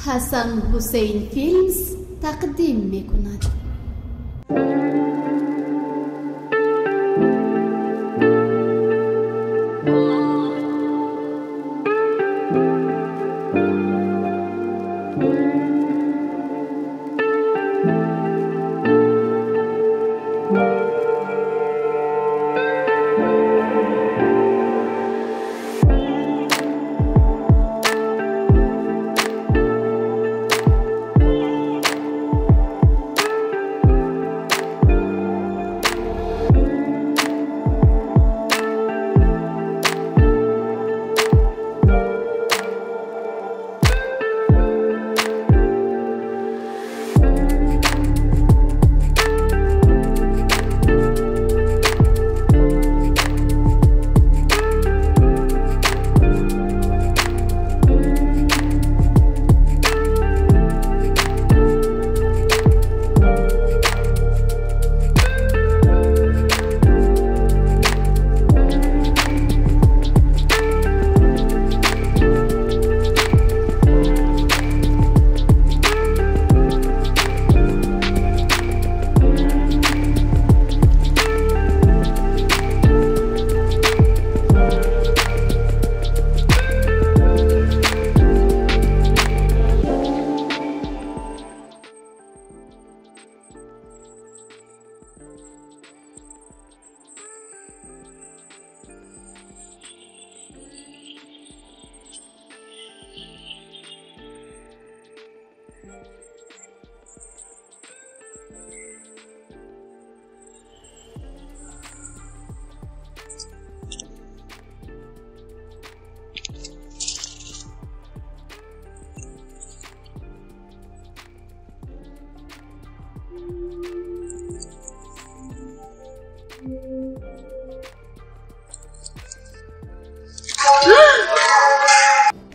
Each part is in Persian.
حسن حسین فیلمز تقدیم می‌کند.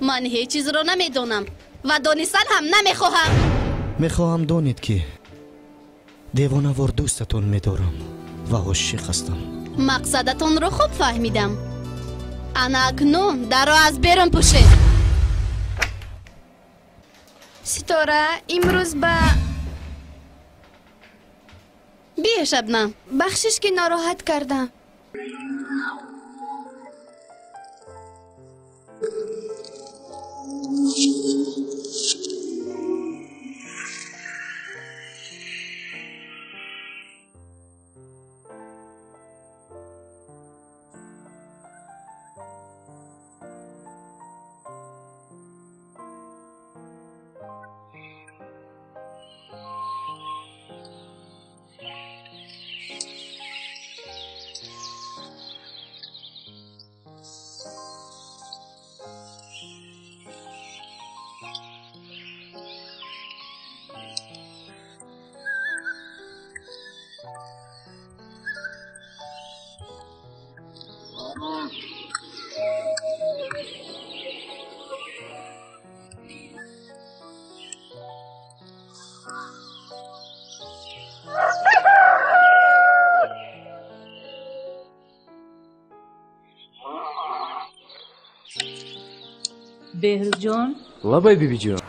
من هیچ چیز رو نمیدونم و دانستن هم نمیخواهم. میخواهم دانید که دیوانه‌وار دوستتون میدارم و عاشق هستم. مقصدتون رو خوب فهمیدم. انا اکنون در رو از بیرون پوشید. ستاره امروز بیا شبنم. بخشش که ناراحت کردم. بهروز جان لابای بیبی جان.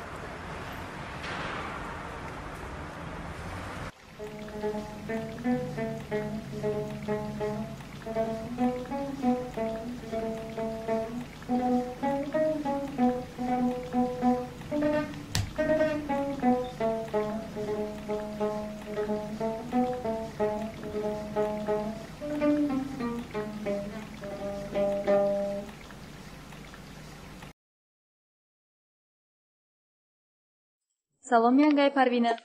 سلام янгай پروینه.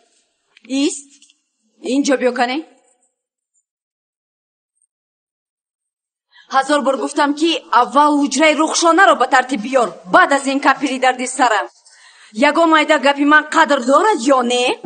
ایست اینجا بیا کنی. 1000 بار گفتم که اول حجره رخشانه رو به ترتیب بیار، بعد از این کپیری دردی سرم. یگان مایده گپی من قدر دارد یا نه؟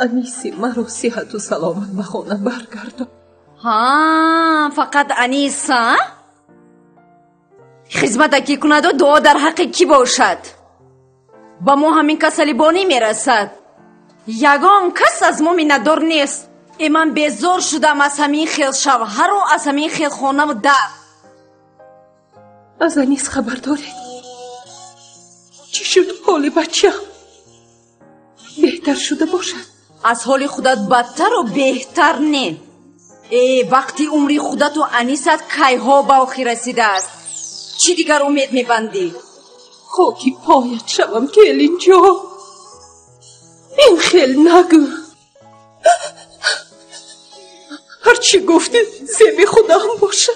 انیسی مرا صحت و سلامت به خانه برگردان. ها فقط انیسا خدمت کی کند و دعا در حق کی باشد؟ با ما همین کسلیبانی میرسد. یگان کس از ما میندار نیست. من بیزار شدم از همین خیل شوهر و از همین خیل خانه و در. از انیس خبر داری؟ چی شد حال بچه؟ بهتر شده باشد؟ از حال خودت بدتر و بهتر نه. وقتی عمری خودت و انیست کیها به آخر رسیده است، چی دیگر امید میبندی؟ خاکی پایت شوم که اینجا این خیل نگو. هرچی گفتی زیب خدا هم باشه.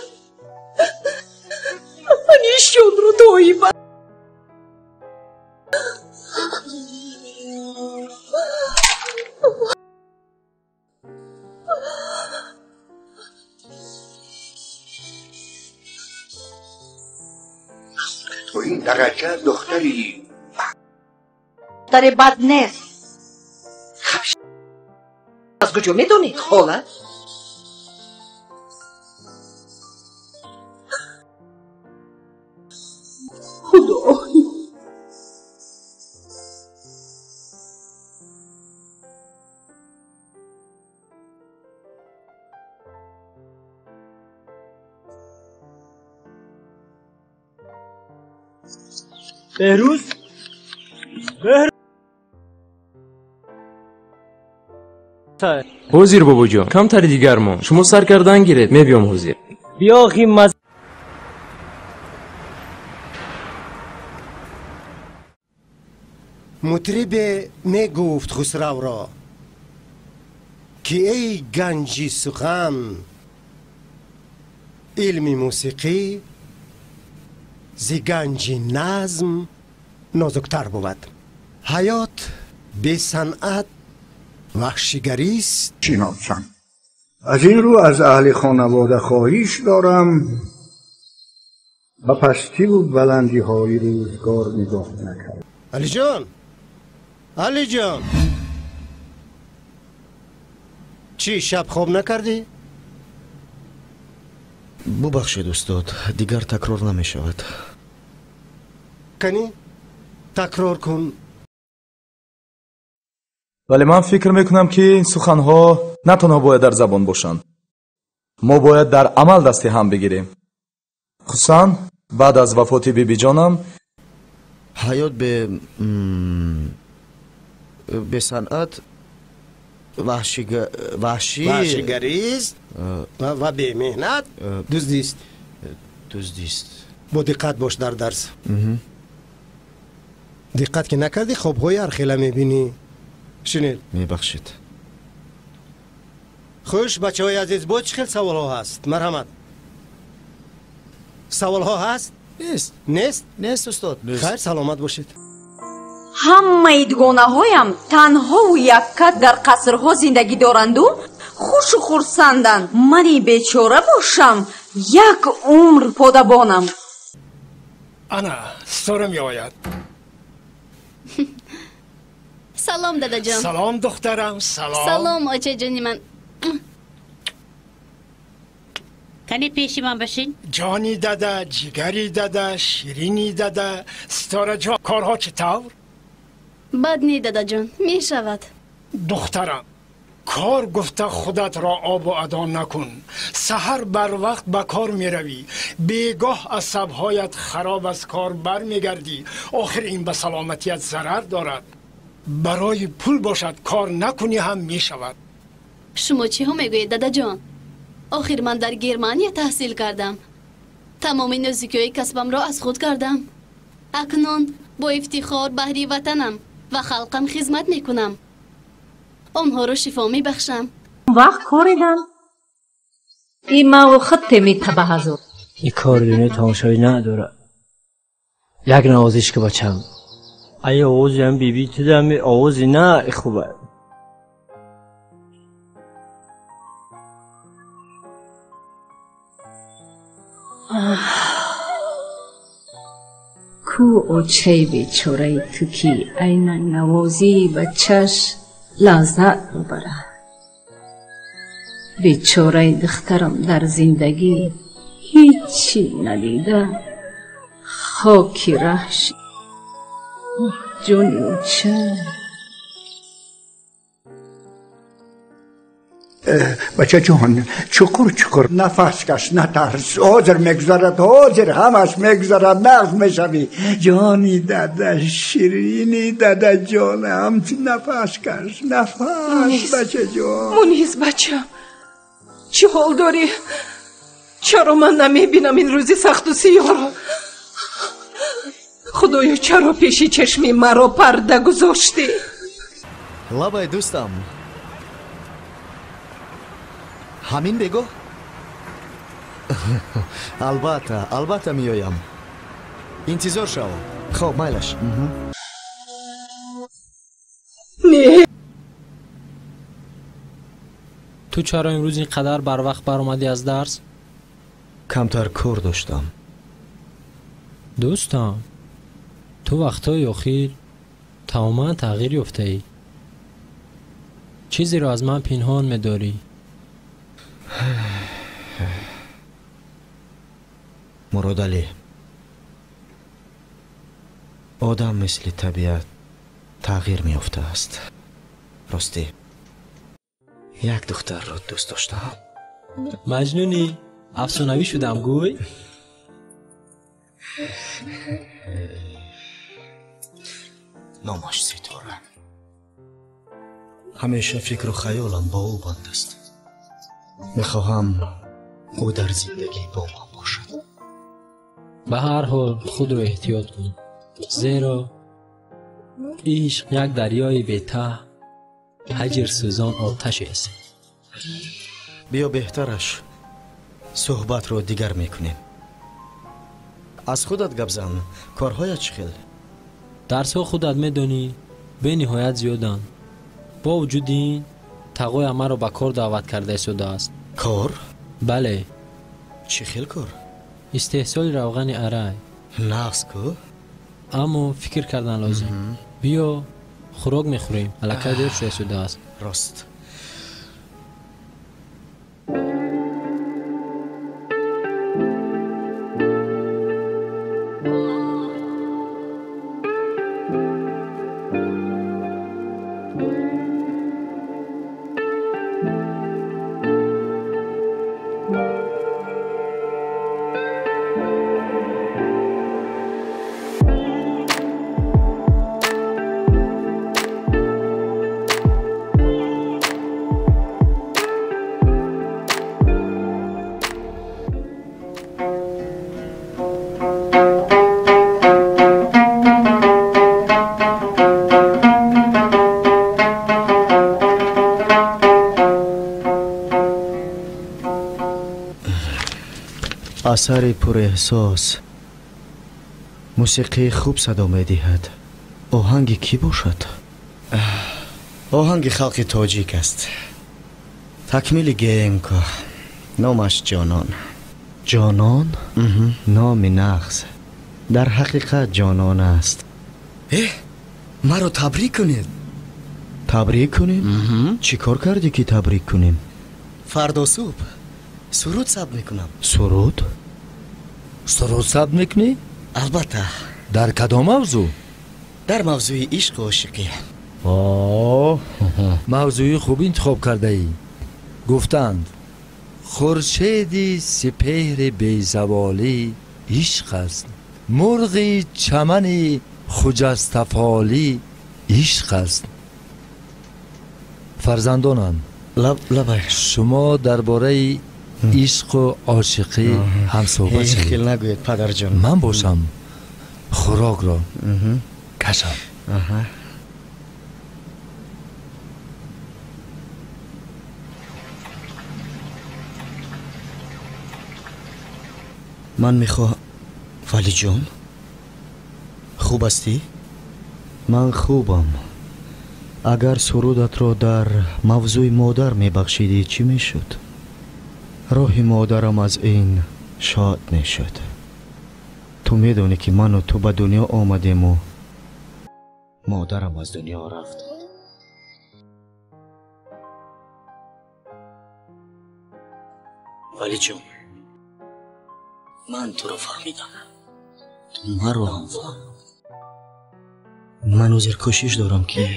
انیشون رو دایی بر تو این درجه دختری دختر بد نیست. از کجا میدونید خاله؟ خدایی بهروز حوزیر بابا جان کم تری دیگر ما شما سر کردن گیرید میبیام حوزیر بیا خیم مطرب می گفت خسرو را که ای گنجی سخن علم موسیقی ز گنجی نظم نازکتر بود. حیات بی صنعت وحشیگری است. شناسم از این رو از اهل خانواده خواهش دارم به پستی و بلندی های روزگار نگاه نکرد. علی جان، علی جان، چی شب خواب نکردی؟ ببخشید استاد، دیگر تکرار نمی شود. کنی؟ تکرار کن. ولی من فکر میکنم که این سخنها نه تنها باید در زبان باشند، ما باید در عمل دستی هم بگیریم. خصوصا بعد از وفات بیبی جانم حیات به صنعت وحشیگری است و به مهنت دزدی است. دزدی است. با دقت باش در درس. دقت که نکردی خوابهای هرخیله میبینی. شنید؟ میبخشید. خوش بچه های عزیز، با چه خیل سوال ها هست؟ مرحمت. سوال ها هست؟ نیست؟ نیست استاد. خیر سلامت باشید. همه دوگانه هایم تنها و یکت در قصرها زندگی دارند و خوش و خرسندند. منی بیچاره باشم یک عمر پادبانم. انا ستاره می آید. سلام دادا جان. سلام دخترم. سلام آچه جانی من. کنی پیشی من بشین؟ جانی دادا، جگری دادا، شیرینی دادا. ستاره جان کارها چطور؟ بد نی دادا جان، می شود. دخترم کار گفته خودت را آب و ادا نکن. سحر بر وقت به کار می روی، بیگاه عصبهایت خراب از کار بر می گردی. آخر این به سلامتیت ضرر دارد. برای پول باشد کار نکنی هم می شود. شما چی هم میگوید دادا جان؟ آخر من در گرمانیا تحصیل کردم. تمام نزدیکی کسبم را از خود کردم. اکنون با افتخار بهری وطنم و خلقم خدمت میکنم. آنها را شفا میبخشم. وقت کاریدن؟ این ما خط میتبه هزار. این کار دونه تماشایی نداره. یک نوازش که بچم. ای آوازی هم بیبی تدم آوازی نه خوبه. کو اوچه بیچاره تو کی این نوازی بچش لذت ببره. بیچاره دخترم در زندگی هیچی ندیده، خاکی رهش جونی چه. بچه جان چکر نفس کش نترس، حاضر مگذرد، حاضر همش مگذرد، نغز میشوی جانی داده شیرینی داده جانم، نفس کش نفس. بچه جان مونیز بچم چه حال داری؟ چرا من نمیبینم این روزی سخت و سیاه را؟ خدایا چرا پیشی چشمی مرا پرده گذاشتی؟ لبای دوستم همین بگو. البته میایم. انتظار شو. خب مایلش. نه. تو چرا امروز اینقدر بر وقت برآمدی از درس؟ کمتر کار داشتم. دوستم تو وقتای اخیر تماما تغییر یافته ای. چیزی رو از من پنهان می‌داری. مراد علی، آدم مثل طبیعت تغییر میافته است. راستی یک دختر رو دوست داشتم. مجنونی؟ افسانوی شدم گوی؟ نامش ستاره. همیشه فکر و خیالم با او بند است. میخواهم او در زندگی با من باشد. به هر حال خود رو احتیاط کن، زیرا عشق یک دریای بی‌ته، هجر سوزان آتش است. بیا بهترش صحبت رو دیگر میکنیم. از خودت گپ زن، کارهایت چخیل؟ درس‌ها خودت میدونی به نهایت زیادن. با وجود این تقوی ما رو به کار دعوت کرده شده است. کار؟ بله. چی خیل کار؟ استحصال روغن ارای. نقص کو؟ اما فکر کردن لازم. بیا خوراک میخوریم، الکی دیر شده است. راست. اثر پر احساس، موسیقی خوب صدا می دهد. آهنگ کی باشد؟ آهنگ خلق تاجیک است. تکمیل گینکا، نامش جانان. جانان؟ نام نغز، در حقیقت جانان است. مرا تبریک کنید. تبریک کنیم؟ چی کار کردی که تبریک کنیم؟ فردا صبح سرود ثبت میکنم. سرود؟ سرود ثبت میکنی؟ البته. در کدام موضوع؟ در موضوع عشق و عاشقی. موضوع خوب انتخاب کرده ای. گفتند خورشیدی سپهر بیزوالی عشق است، مرغی چمنی خجستفالی عشق است. فرزندانم، شما درباره عشق و عاشقی هم صحبت شدید. خیلی نگوید پدر جان. من باشم خوراک را کشم. من میخوام. ولی جان خوب هستی؟ من خوبم. اگر سرودت را در موضوع مادر میبخشیدی چی میشد؟ روح مادرم از این شاد میشد. تو میدونی که من و تو به دنیا آمدیم و مادرم از دنیا رفت. ولی جون من تو رو فهمیدم، تو من رو هم فهم. من وزیر کوشش دارم که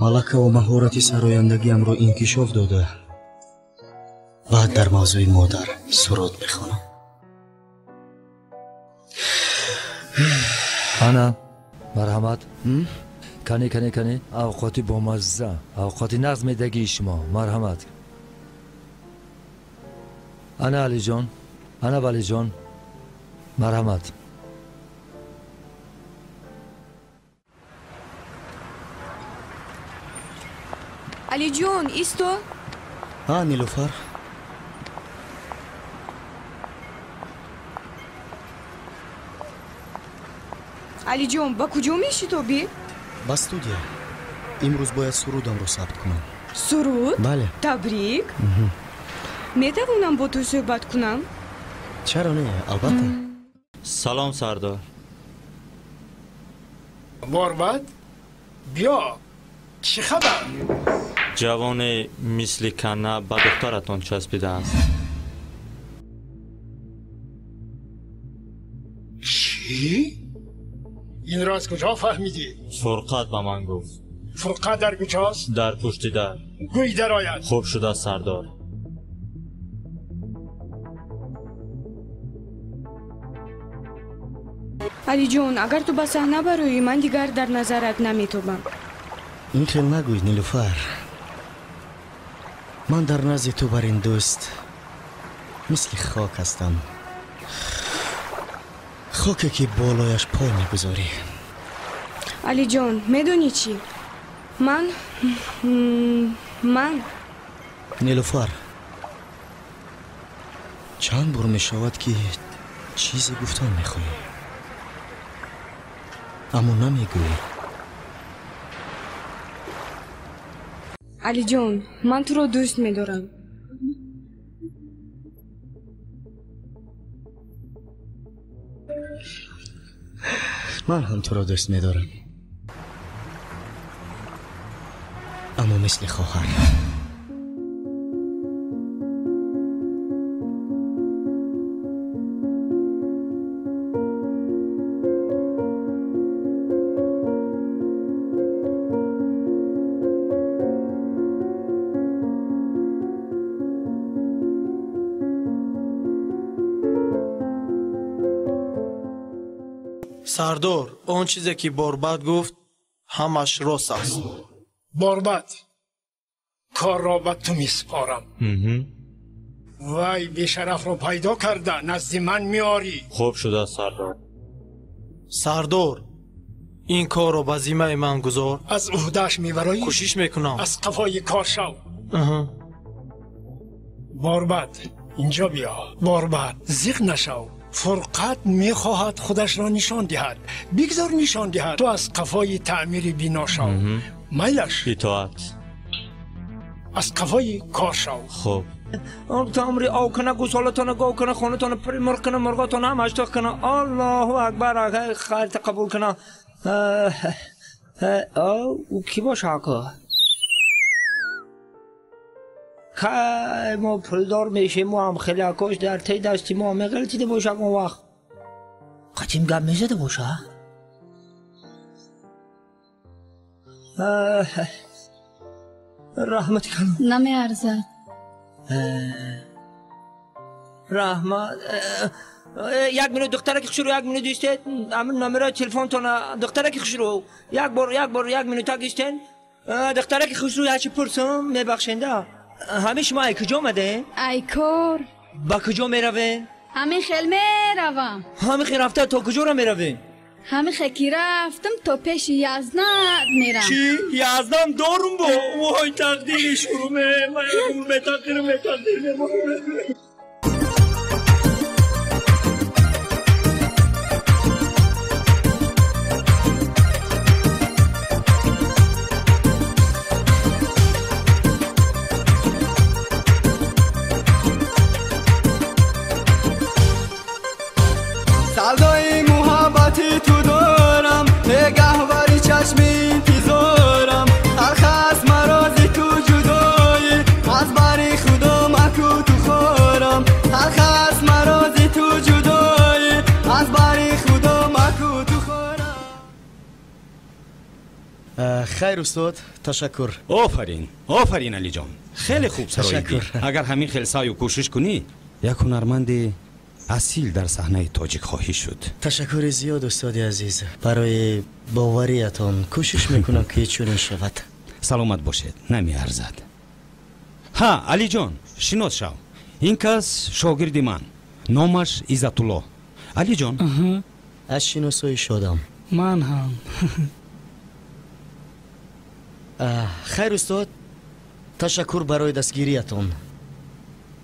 ملکه و مهارت سرایندگیم رو انکشاف داده، بعد در موضوع مادر سرود میخونم. انا مرحمت کنی اوقاتی با مزه، اوقاتی نظمیدگی شما. مرحمت. انا علی جان، انا ولی جان، مرحمت. علی جون ایستو. ها نیلوفر. علی جون با کجا میشی تو بی؟ با استودیا. امروز باید سرودم رو ثبت کنم. سرود؟ بله. تبریک. میتوانم با تو صحبت کنم؟ چرا نه؟ البته. سلام سردار. باربد بیا، چی خبر؟ جوان مثل کنه به دخترتون چسبیده است. چی؟ این را از کجا فهمیدی؟ فرقت به من گفت. فرقت در کجاست؟ در پشت در. گوی در آید. خوب شده سردار. علی جون اگر تو به صحنه بروی من دیگر در نظرت نمیتوبم. این خیلی نگوی نیلوفر. من در نزد تو بر این دوست مثل خاک هستم، خاکی که بالایش پای میگذاری. علی جون میدونی چی؟ من نیلوفر چند بار میشود که چیزی گفتن میخوایی اما نمیگویی. علی جون من تو رو دوست میدارم. من هم تو رو دوست میدارم، اما مثل خواهر. سردار اون چیزی که باربد گفت همش راست است. باربد کار را به تو میسپارم. وای بیشرف رو پیدا کرده نزد من میاری. خوب شده سردار. سردار این کار رو به ذمه من گذار. از عهده‌اش میبرایی؟ کوشش میکنم. از قفای کار شو. باربد اینجا بیا. باربد زیغ نشو. فرقت میخواهد خودش را نشان دهد، بگذار نشان دهد. تو از قفای تعمیر بینا شو. میلش اطاعت. از قفای کار شو. خوب. تامری او کنه گوسالتان گو کنه خونتان پریمر کنه مرغاتان هم اشتاق کنه. الله اکبر. خیرت قبول کنه. او کی باشه که که ما پولدار میشه ما هم خیلی اکاش در تی دستی ما هم غلطیده باشه اون وقت قدیم گم میزده باشه. رحمت کنم. نمی ارزد. رحمت. یک منو دختره که خشرو یک منو دیسته امن نمره تلفن تونه دختره که خشرو یک بار یک منو تا گیستن دختره که خشرو هرچی پرسم میبخشنده. همه شما ای کجا آمده؟ ای کار با کجا میروین؟ همه خیل میروم. همه خیل رفته تا کجا را میروین؟ همه خیلی رفتم تا پیش یزدان میرم. چی؟ یزدان دارم با؟ وای تقدیر شروع من تقدیر سردای محبتی تو دارم، نگهبری چشم انتظارم. هر خصم مرازی تو جدایی، از بری خدا مکو تو خواهی. خیر استاد تشکر. آفرین علی جان، خیلی خوب سراییدی. اگر همین خلسای و کوشش کنی یک هنرمند اصیل در صحنه تاجیک خواهی شد. تشکر زیاد استاد عزیز، برای باوریتان کوشش میکنم که چنین شود. سلامت باشید، نمی ارزد. ها علی جان، شناس شو، این کس شاگرد من، نامش عزت الله. علی جان از شناسایی شدم. من هم. خیر استاد، تشکر برای دستگیریتان.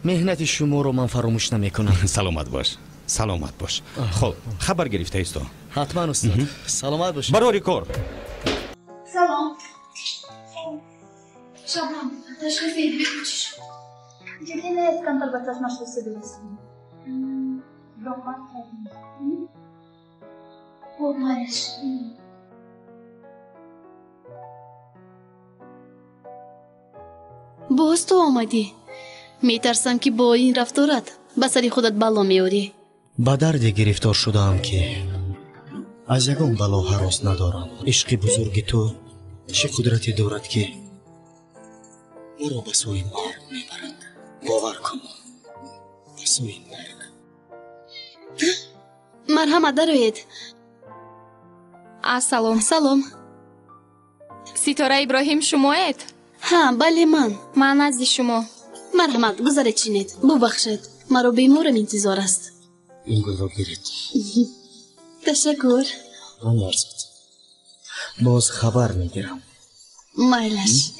مهنت شما رو من فراموش نمیکنم. سلامت باش، سلامت باش. خب خبر گرفته است؟ حتما استاد. سلامت باش. برای کار. سلام. شبنم تشخیص ایدی بگو چی شد؟ جدی نیست کن البته مشخصه برسیم. دنبال کردیم. قربانش. باز تو آمدی. میترسم که با این رفتارت به سری خودت بلا میاری. با دردی گرفتار شدم که از یگان بلا هراس ندارم. عشق بزرگ تو چه قدرتی دارد که مرا به سوی مرگ میبرد. باور کن، به سوی مرگ. مرحمت دارید. سلام. سلام. ستاره ابراهیم شماید؟ ها بله من از شما. مرحمت گذارید چینید. ببخشید مرا بیمارم انتظار است. این گل را گیرید. تشکر. نمارزد باز خبر میگیرم. مایلش.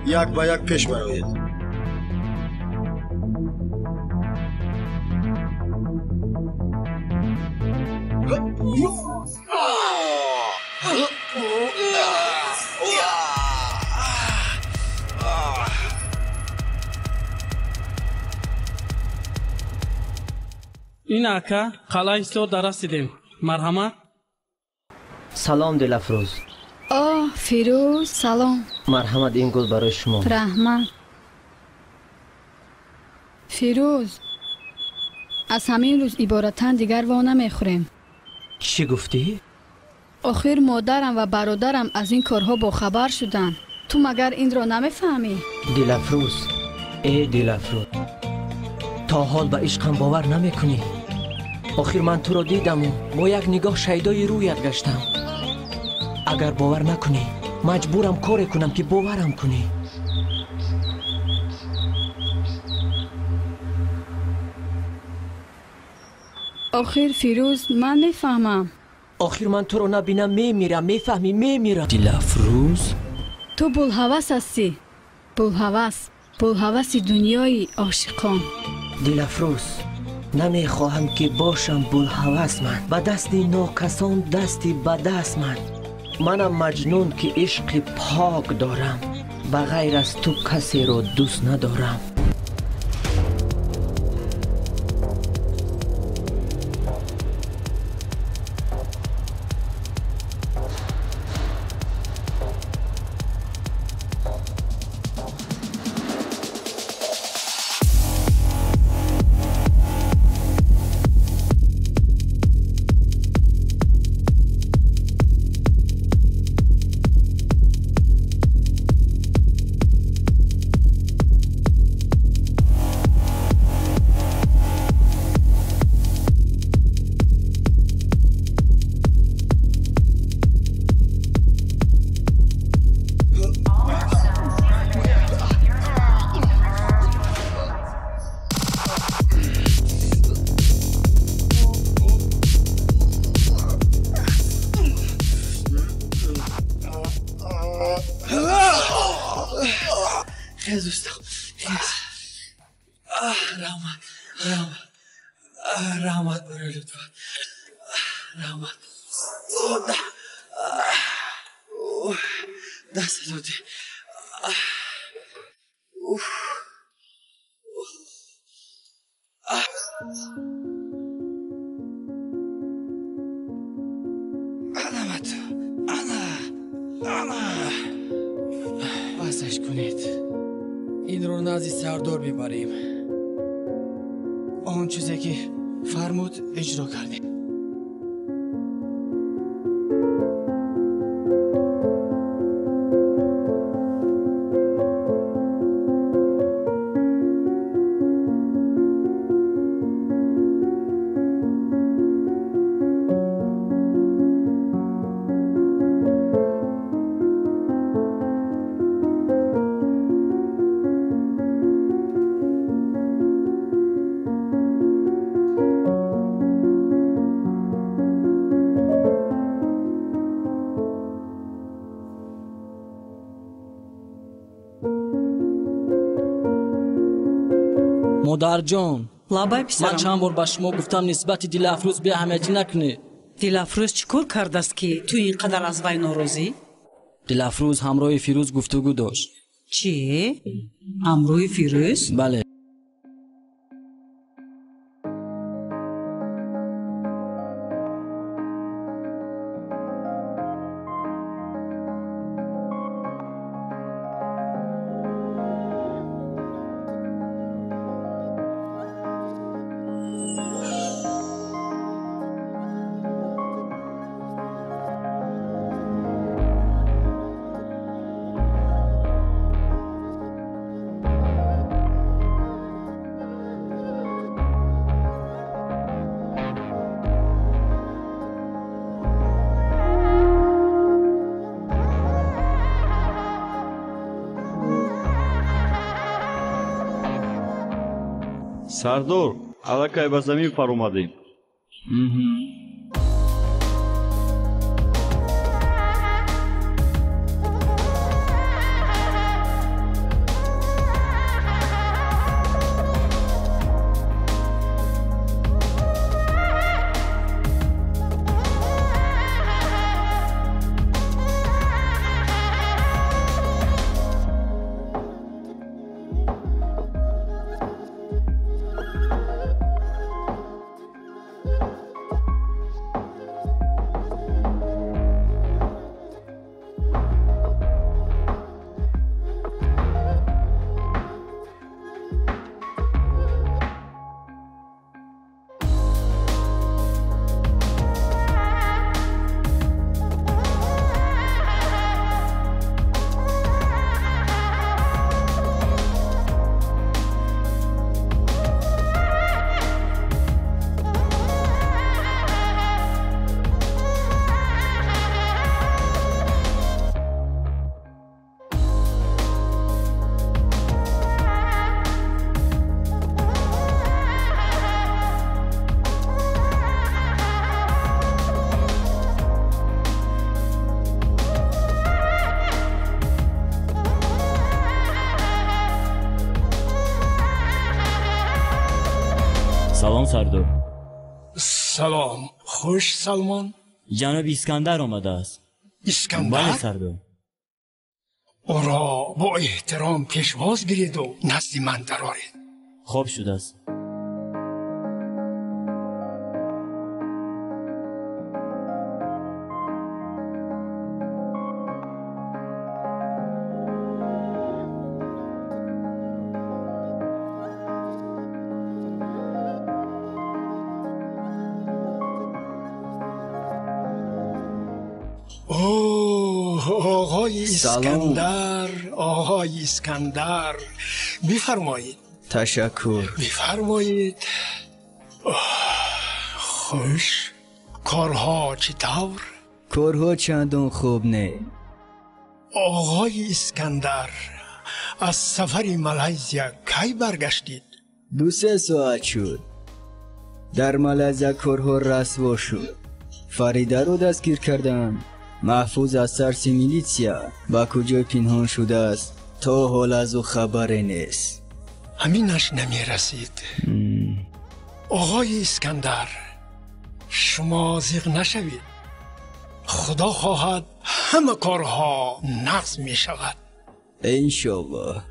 یک با یک پیش برایید. این اکا قلعه استاد درستیدیم. مرحمت. سلام دلافروز. فیروز سلام. مرحمت، این گل برای شما. رحمت. فیروز از همین روز عبارتاً دیگر وا نمیخوریم. چی گفتی؟ آخر مادرم و برادرم از این کارها با خبر شدن. تو مگر این را نمیفهمی؟ دلافروز، ای دلافروز، تا حال به عشقم باور نمیکنی؟ آخر من تو را دیدم و با یک نگاه شیدای رویت گشتم. اگر باور نکنی مجبورم کاری کنم که باورم کنی. آخر فیروز من میفهمم. آخر من تو رو نبینم میمیرم. میفهمی؟ میمیرم. دلافروز، تو بولهوس هستی. بولهوس دنیای عاشقان. دلافروز، نمیخواهم که باشم بولهوس. من به دست ناکسان دستی به دست منم مجنون که عشق پاک دارم. بغیر از تو کسی رو دوست ندارم. رحمت برای لطفا. رحمت دست دادی. مرخصش کنید. این رو نزد سردار ببریم. آن چیزی که فرمود اجرا کردیم. مادر جان، لابای پسرم، من چند بار به شما گفتم نسبت دل افروز به اهمیتی نکنید. دل افروز چیکار کرده است که تو اینقدر از وی ناراضی؟ دل افروز همراه فیروز گفتگو داشت. چی؟ همراه فیروز؟ بله. Сардор, аллакай ба замин фаромадем. سلام سردار. سلام. خوش سلمان. جناب اسکندر آمده است. اسکندر؟ بله سردار. او را با احترام پیشواز گیرید و نزد من درآرید. خوب شده است. آقای اسکندر، آقای اسکندر، بفرمایید. تشکر. بفرمایید. خوش. کارها چطور؟ کارها چندان خوب نه. آقای اسکندر، از سفر مالزیا کی برگشتید؟ 2-3 ساعت شد. در مالزیا کارها رسوا شد. فریده رو دستگیر کردن. محفوظ از ترس میلیسیا با کجای پنهان شده است تا حال از او خبری نیست. همینش نمیرسید. آقای اسکندر، شما زیغ نشوید. خدا خواهد همه کارها نقض می شود. انشالله.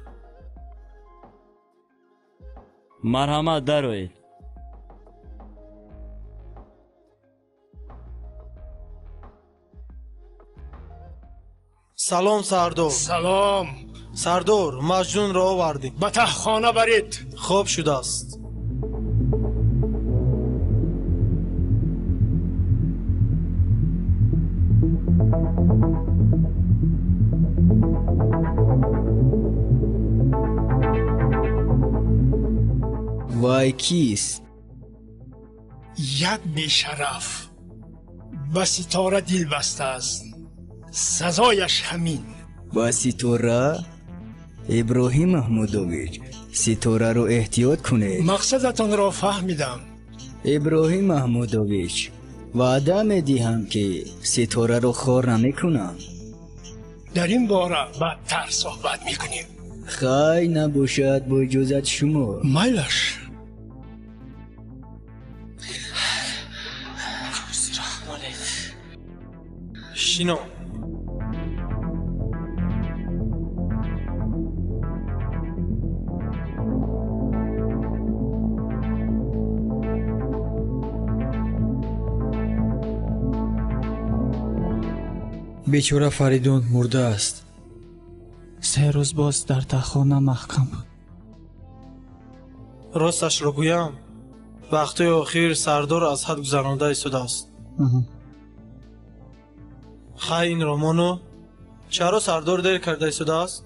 مرحمت درآیید. سلام سردار. سلام. سردار مجنون را آوردیم. به تهخانه برید. خوب شده است. وای کیست؟ یک بیشرف به ستاره دل بسته است. سزایش همین. با ستاره؟ ابراهیم محمودویچ، ستاره رو احتیاط کنید. مقصدتان را فهمیدم. ابراهیم محمودویچ، وعده میدهم که ستاره رو خور نمیکنم. در این باره بدتر صحبت میکنیم. خی نباشد با اجازت شما. میلش. شنو. بیچاره فریدون مرده است. 3 روز باز در تخانه محکم بود. راستش رو گویم وقتی آخر سردار از حد گذرانده ایستاده است. خیلی این رومانو چرا سردار دیر کرده ایستاده است؟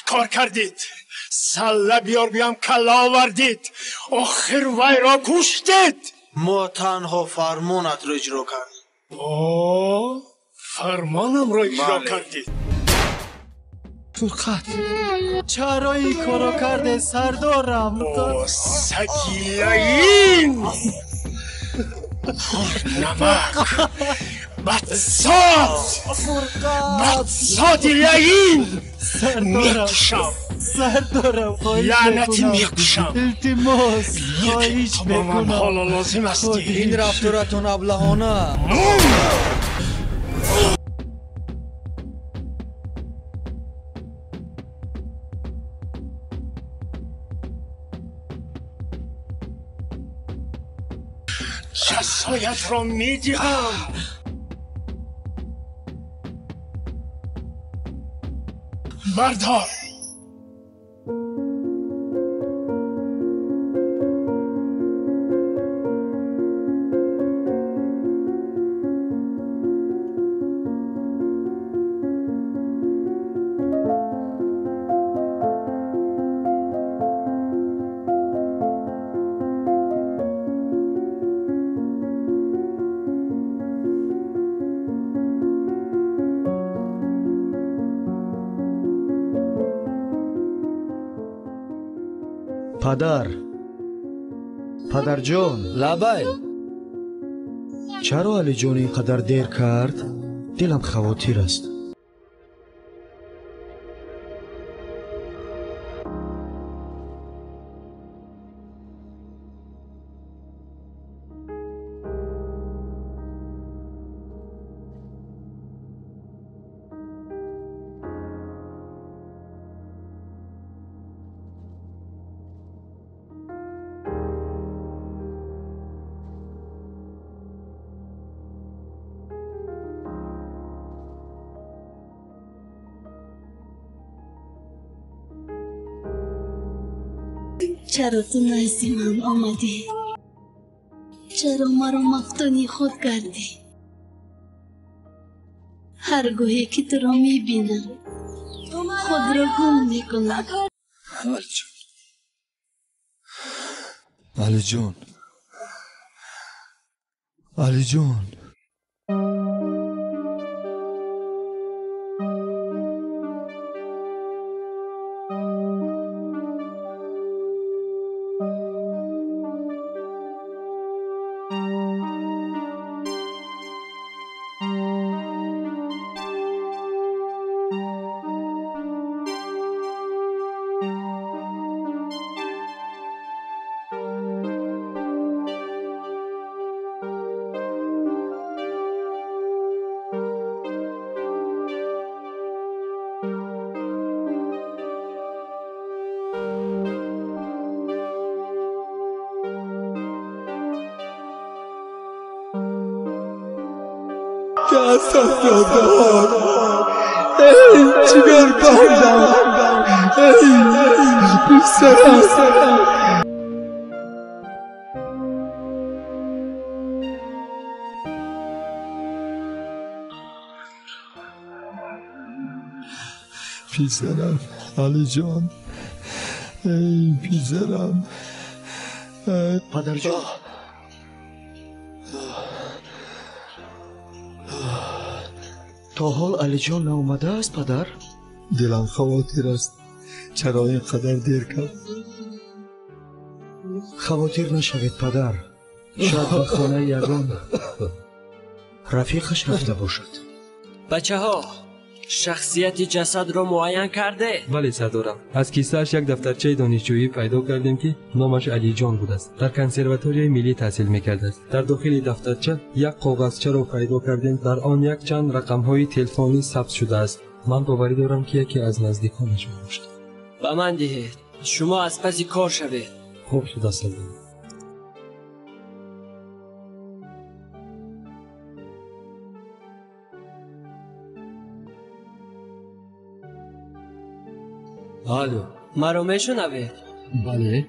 کار کردید؟ سله بیار بیام کلا آوردید. آخر وی را کشتید. ما تنها فرمانت را اجرا کردیم. فرمانم را اجرا کردید. فرقت چرا این کارو کرده سردارم؟ سگیلین نمک بدساد لعین میکشم. سردارم خواهیش لعنتی میکشم. التماس خواهیش بکنم. حالا لازم استی. این رفتارتون ابلهانه. جزایت را میدهم. بردار. پدر جان. لبای چرا علی جان اینقدر دیر کرد؟ دلم خواطر است. چرا تو نزدیمم آمدی؟ چرا مرا مفتونی خود کردی؟ هر گوهی که تو را میبینم خود را گم میکنم. علی جون علی جان دستم دادم ای جگر بندم ای پسرم پسرم علی جان ای پسرم پدر جان تا حال علی جان ناومده است پدر؟ دلم خواطر است چرا اینقدر دیر کرد؟ خواطر نشوید پدر شاید به خانه یگان رفیقش رفته باشد. بچه ها شخصیت جسد رو معین کرده؟ بله سردارم، از کیسه‌اش یک دفترچه دانشجویی پیدا کردیم که نامش علی جان بود است. در کنسرواتوری ملی تحصیل می‌کرده است. در داخل دفترچه یک کاغذچه را پیدا کردیم، در آن یک چند رقم‌های تلفنی ثبت شده است. من باوری دارم که یکی از نزدیکانش باشد. به من دهید، شما از پس کار شوید. خوب شده سردارم. الو مرا میشنوید؟ بله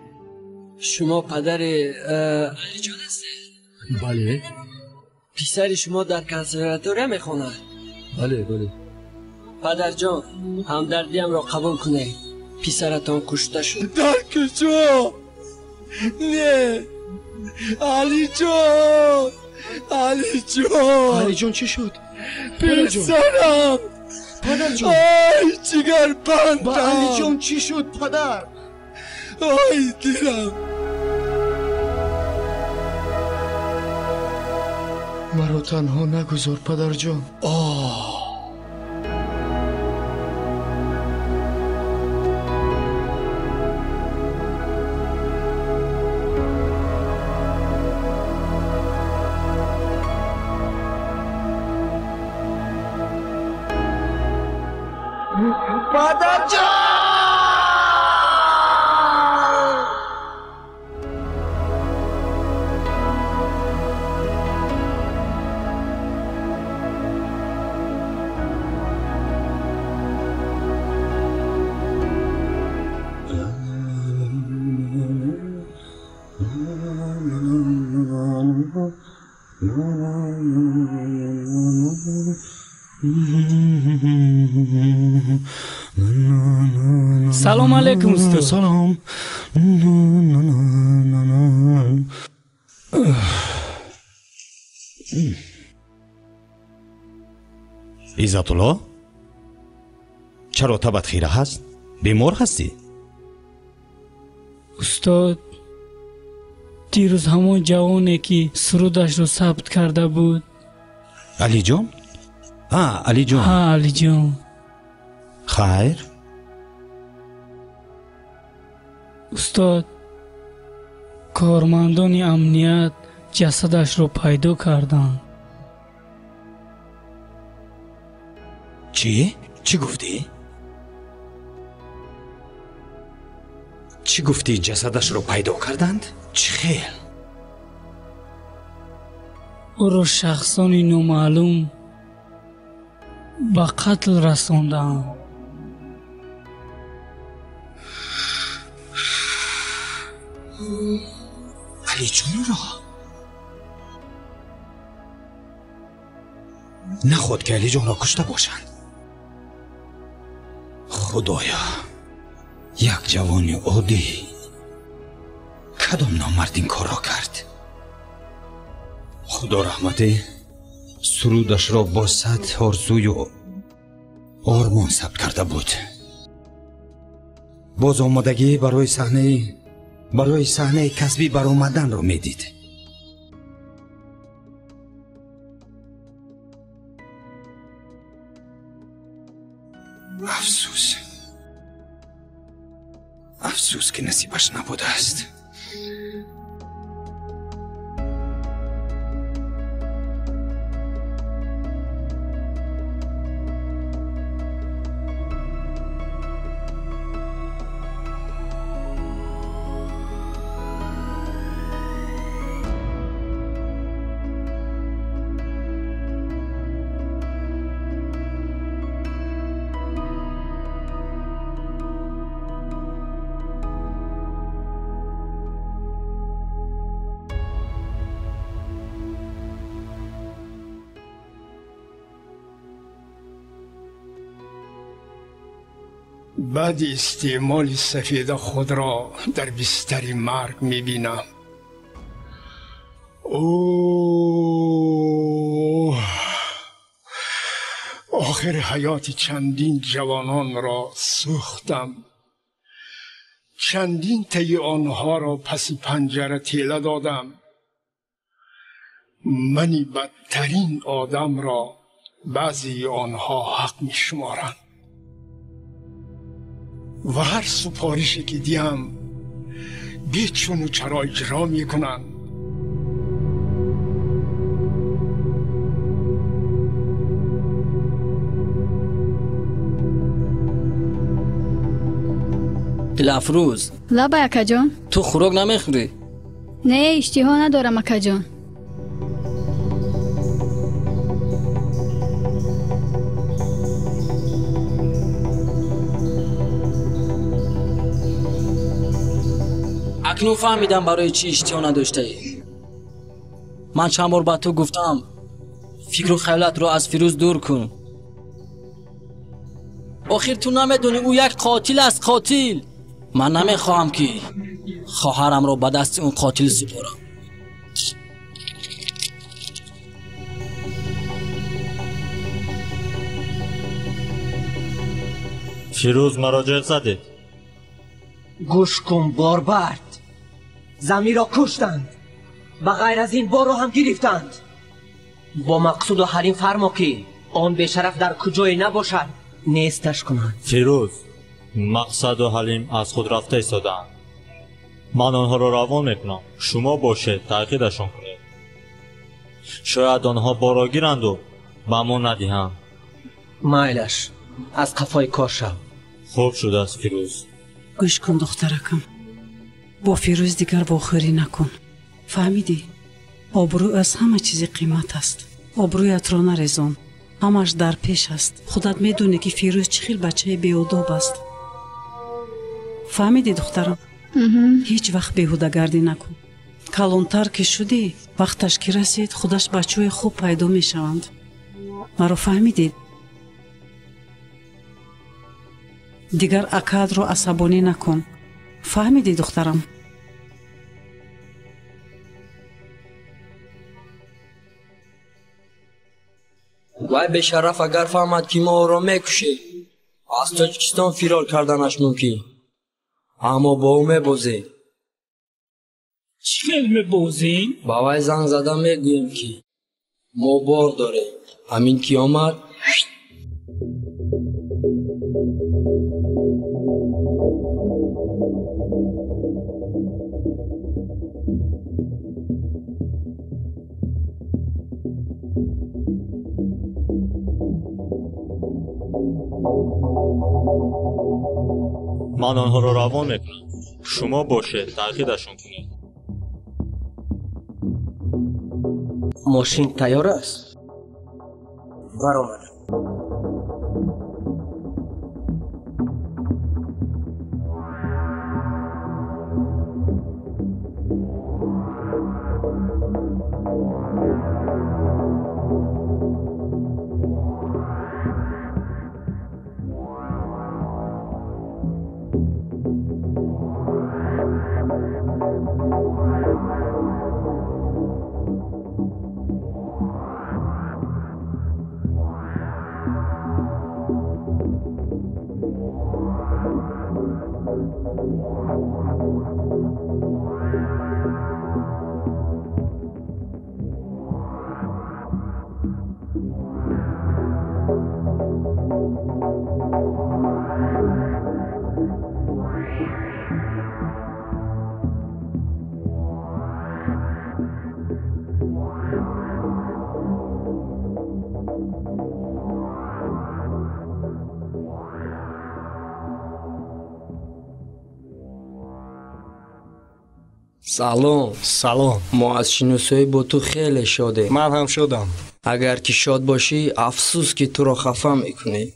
شما پدر علی جان هستید؟ بله پسر شما در کنسرواتوری میخواند؟ بله بله پدر جان همدردیم را قبول کنید، پسرتان کشته شد. در کجا؟ نه علی جان علی جان علی جان چی شد؟ پسرم پدر جان آی جگر بندم با علی جان چی شد پدر؟ آی دلم مرا تنها نگذار پدر جان. پدر جان سلام علیکم استاد. سلام. عزت الله چرا تبت خیره هست؟ بیمار هستی؟ استاد دیروز همون جوانی که سرودش رو ثبت کرده بود. علی جان؟ علی جان. ها علی جان. خیر؟ استاد کارمندان امنیت جسدش رو پیدا کردن. چی؟ چی گفتی؟ چی گفتی جسدش رو پیدا کردند؟ چی خیل؟ او رو شخصانی نامعلوم به قتل رساندن. علی جان را نخواد که علی جان را کشته باشند. خدایا یک جوان عادی کدام نامرد این کار را کرد؟ خدا رحمتی سرودش را با صد آرزوی و آرمان ثبت کرده بود. باز آمادگی برای صحنه کسبی برآمدن را میدید. افسوس که نصیبش نبوده است. بعد استعمال سفید خود را در بستر مرگ میبینم. آخر حیات چندین جوانان را سوختم، چندین طی آنها را پس پنجره تیله دادم. منی بدترین آدم را بعضی آنها حق میشمارند و هر سپارشی که دیم بیچون و چرا اجرا میکنند. دلافروز لابا اکا جان، تو خوراک نمیخوری؟ نه اشتها ندارم اکا جان. اکنون فهمیدم برای چی اشتها نداشته ای. من چند بار با تو گفتم فکر و خیالت رو از فیروز دور کن. آخر تو نمیدونی او یک قاتل است. قاتل. من نمیخواهم که خواهرم رو به دست اون قاتل سپارم. فیروز مراجع زده. گوش کن باربرد، زمین را کشتند و غیر از این بار رو هم گرفتند. با مقصود و حریم فرما که آن به شرف در کجای نباشد نیستش کنند. فیروز، مقصد و حلیم از خود رفته ایستادند. من آنها را روان میکنم. شما باشه تحقیقشان کنید. شاید آنها بارا گیرند و به ما ندهند. مایلش از قفای کار شو. خوب شده است فیروز. گوش کن دخترکم، با فیروز دیگر باخوری نکن. فهمیدی؟ آبرو از همه چیز قیمت است. آبرویت را نریزان، همش در پیش است. خودت میدونی که فیروز چخیل بچه بیاداب است. فهمیدی دخترم؟ هیچ وقت بیهوده گردی نکن. کلانتر که شدی وقتش که رسید خودش بچه خوب پیدا میشوند. مرا فهمیدید؟ دیگر اکاد رو عصبانی نکن. فهمیدی دخترم؟ وای به شرف اگر فهمد که ما را میکشه از تاجیکستان فرار کردنش ممکن. اما با او میبازه. چی خیلی میبازین؟ با وای زنگ زدن میگویم که ما بار داره. همین که آمد من آنها را روان میکنم. شما باشه تحقیقشان کنید. ماشین تیار است. برآمد. سلام. ما از شناسایی با تو خیلی شاده. من هم شدم. اگر که شاد باشی افسوس که تو رو خفه میکنی.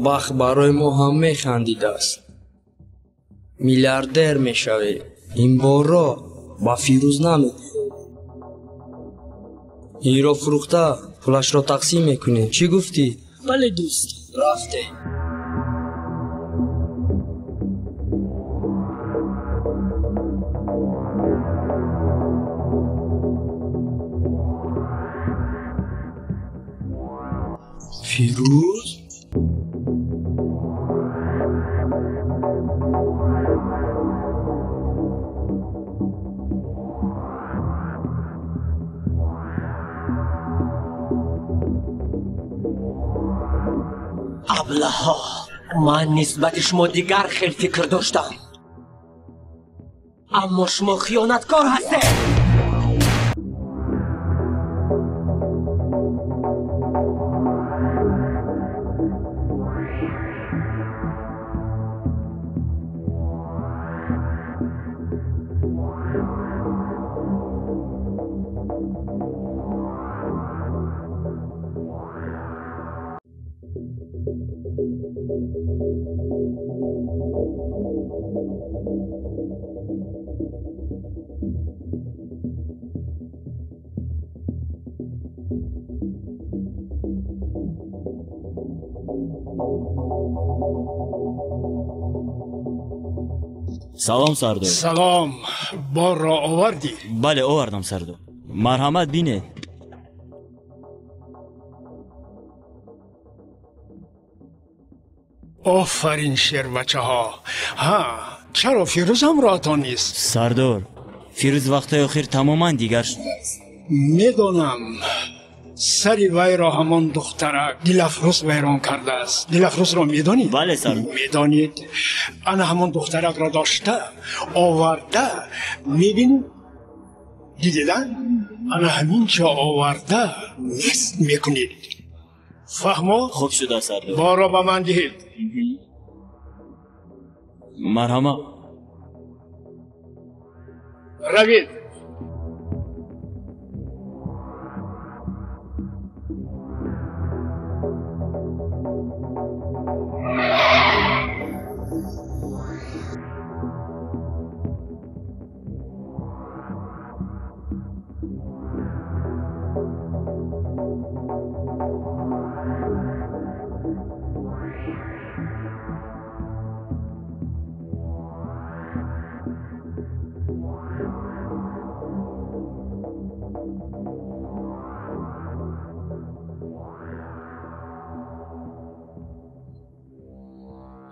بخت برای ما هم میخندیده است. میلیاردر میشوی. این بار را با فیروز نمیدی. این را فروخته پولش را تقسیم میکنی. چی گفتی؟ بله دوست. رفته. فیروز؟ ابله‌ها، من نسبت شما دیگر خیلی فکر داشتم، اما شما خیانتکار هستید. سلام سردار. سلام. بار را آوردی؟ بله آوردم سردار. مرحمت بینید. آفرین شیر بچه ها. ها چرا فیروز هم راتان نیست؟ سردار فیروز وقت آخر تماما دیگر شده است. میدونم سری وی را همان دخترک دلفروز ویران کرده است. دلفروز را میدانید؟ بله سردار. میدانید انا همان دخترک را داشته آورده. میبینید؟ دیدن؟ انا همین چه آورده نیست میکنید. فهمو؟ خوب شده سردار. بارا به من دهید. مرحمت. روید.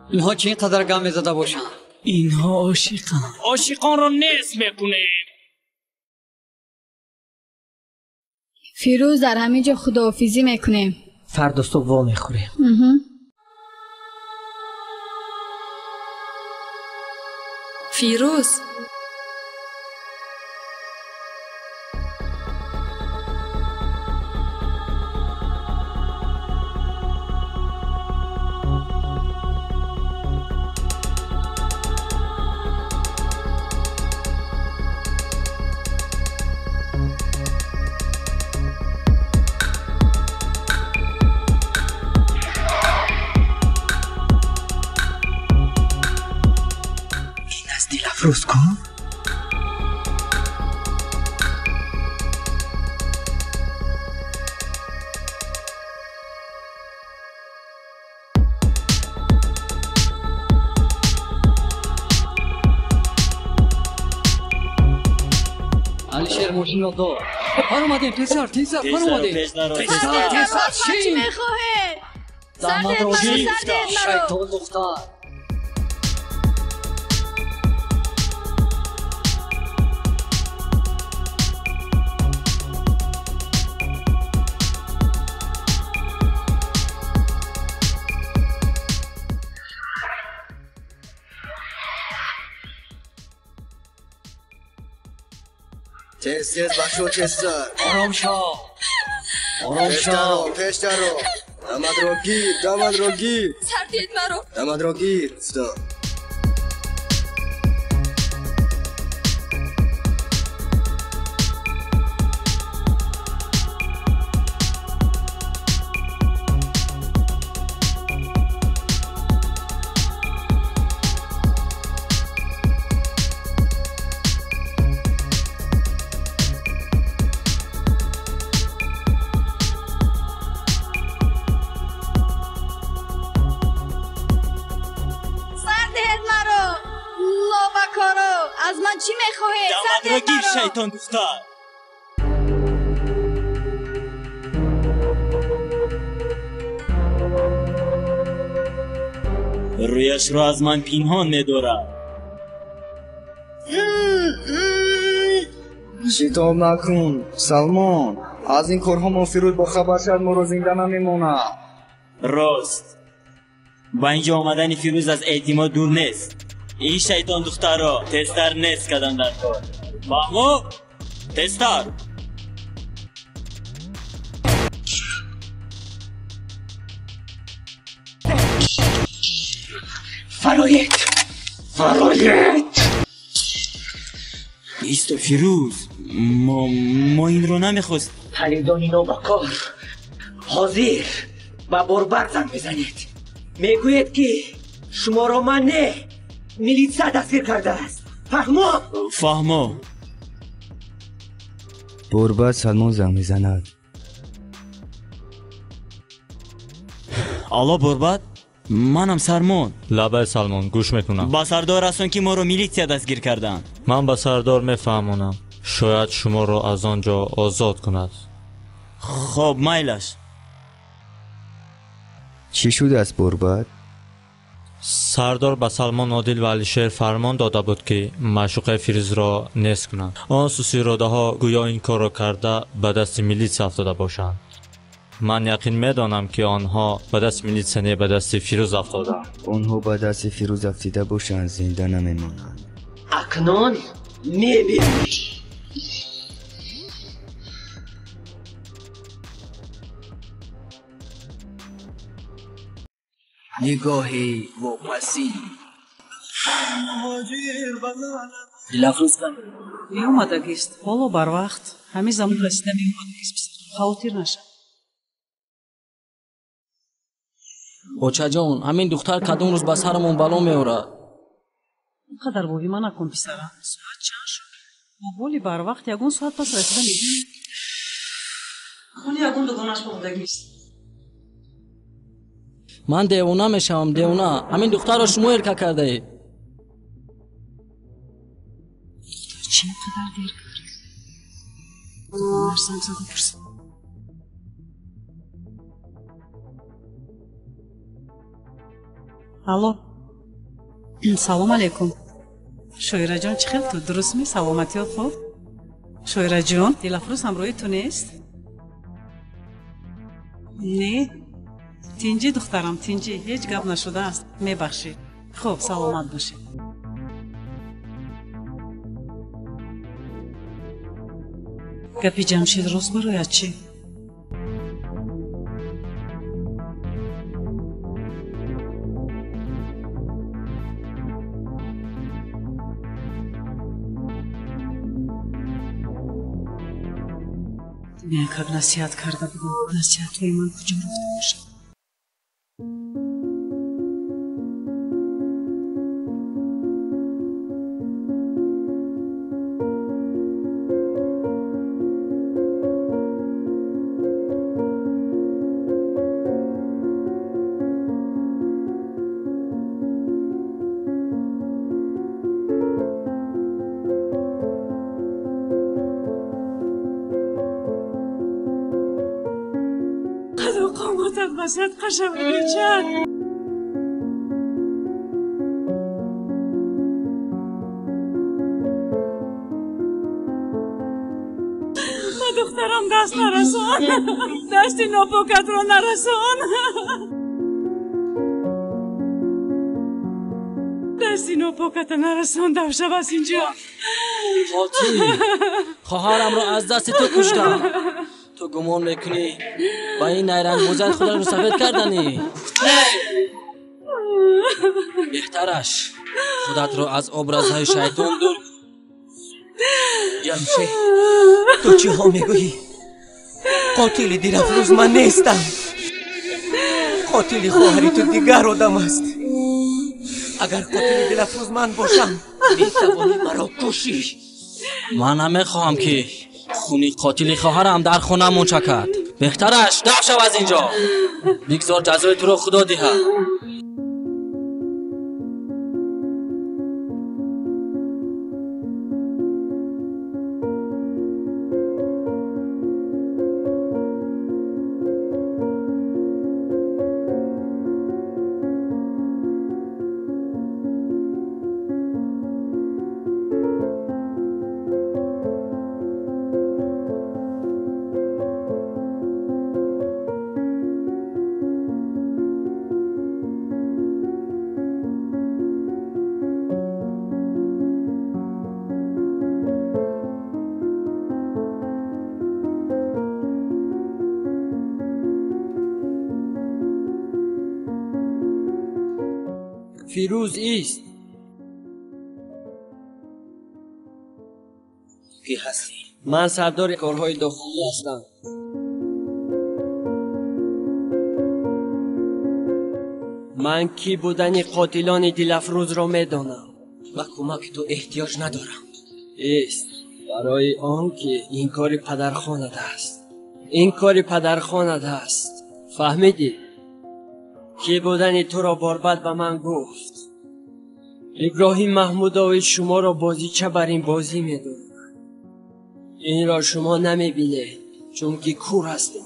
اینها چه اینقدر گم زده باشن؟ اینها عاشقان. عاشقان را نصف میکنیم. فیروز در همین جا خداحافظی میکنیم. فردا صبح وا میخوریم. فیروز افروز کن. алишер мошинро дор пар омадем тезар пар омадем تستر چی میخواهی؟ زحمت رو شیطان دختر تز باشو تستر آرام شو پیش درو داماد رو گیر سردید مرو داماد رو گیر افتاد از من چی میخواهی؟ داماد را گیر شیطان دختر رویش را از من پنهان می‌دارد شتاب نکن سلمان از این کارها ما فیروز با خبر شد ما رو زنده نمیمونه راست با اینجا آمدن فیروز از اعتماد دور نیست این شیطان دختر را تستر نیست کردن در کار فهمو؟ تستر فرایت ایست فیروز ما این رو نمیخواست حلیدانی نوبکار حاضر و بربر زنگ بزنید میگوید که شما را من نه میلیتسا دستگیر کرده است فهمو بربر سلمان زنگ میزند آلا بربر منم سرمان لبه سلمان گوش میکنم با سردار هستن که ما رو میلیتسیا دستگیر کردن من با سردار میفهمونم شاید شما رو از آنجا آزاد کند خب مایلش چی شده است بربر؟ سردار به سلمان عادل و علیشیر فرمان داده بود که معشوقه فیروز را نیست کنند آن سوسی روده ها گویا این کار را کرده به دست میلیتس افتاده باشند من یقین میدانم که آنها به دست میلیتس نه به دست فیروز افتاده آنها به دست فیروز افتاده باشند زنده نمیمانند اکنون میبینی نگاهی واپسی دلافروز کن میومدگیست ҳоло барвақт ҳамин замон расида меомадагист хавотир наша бочаҷон ҳамин духтар кадом рӯз ба сарамон бало меорад инқадар воҳима накун писарам соат чанд шуд бо боли барвақт ягон соат пас расида мебинӣ хони ягон дугонаш бовдагист ман девона мешавам девона ҳамин духтарро шумо эрка кардаед чӣ инқадар дер кард нарсам зада пурсам алло салом алейкум шоираҷон чӣ хел ту дурустми саломатиёт хуб шоираҷон дилафрӯз ҳамроҳи ту нест не тинҷӣ духтарам тинҷӣ ҳеҷ гап нашудааст мебахшӣ хуб саломат бошӣ гапи ҷамшид рост барояд чӣ як насиҳат карда будам насиҳатҳои ман куҷо рафта бошад گفتت وسط قشم بچن دخترم دست نرسون دستی ناپاکت رو نرسون دستی ناپاکت نرسون دوشب از اینجا قاطی خواهرم رو از دست تو کشتم تو گمان میکنی با این نیرنگ موزد خود رو سفید کردنی بهترش خودت رو از ابرازهای شیطان دور جمشید تو چی ها میگویی؟ قاتل دیرافروز من نیستم قاتل خواهری تو دیگر آدم است اگر قاتل دیرافروز من باشم میتوانی مرا کشی من نمیخواهم که خونی قاتل خواهرم در خونه منچکد بهترش دفع شو از اینجا بگذار جزای تو رو خدا دیه فیروز ایست کی هستی؟ من سردار کارهای داخلی هستم من کی بودن قاتلان دلافروز را میدانم و کمک تو احتیاج ندارم ایست برای آن که این کار پدرخوانت است این کار پدرخوانت است فهمیدی؟ کی بودن تو را باربد به من گفت ابراهیم محموداوی شما را بازیچه بر این بازی میدونه این را شما نمیبینید چون که کور هستید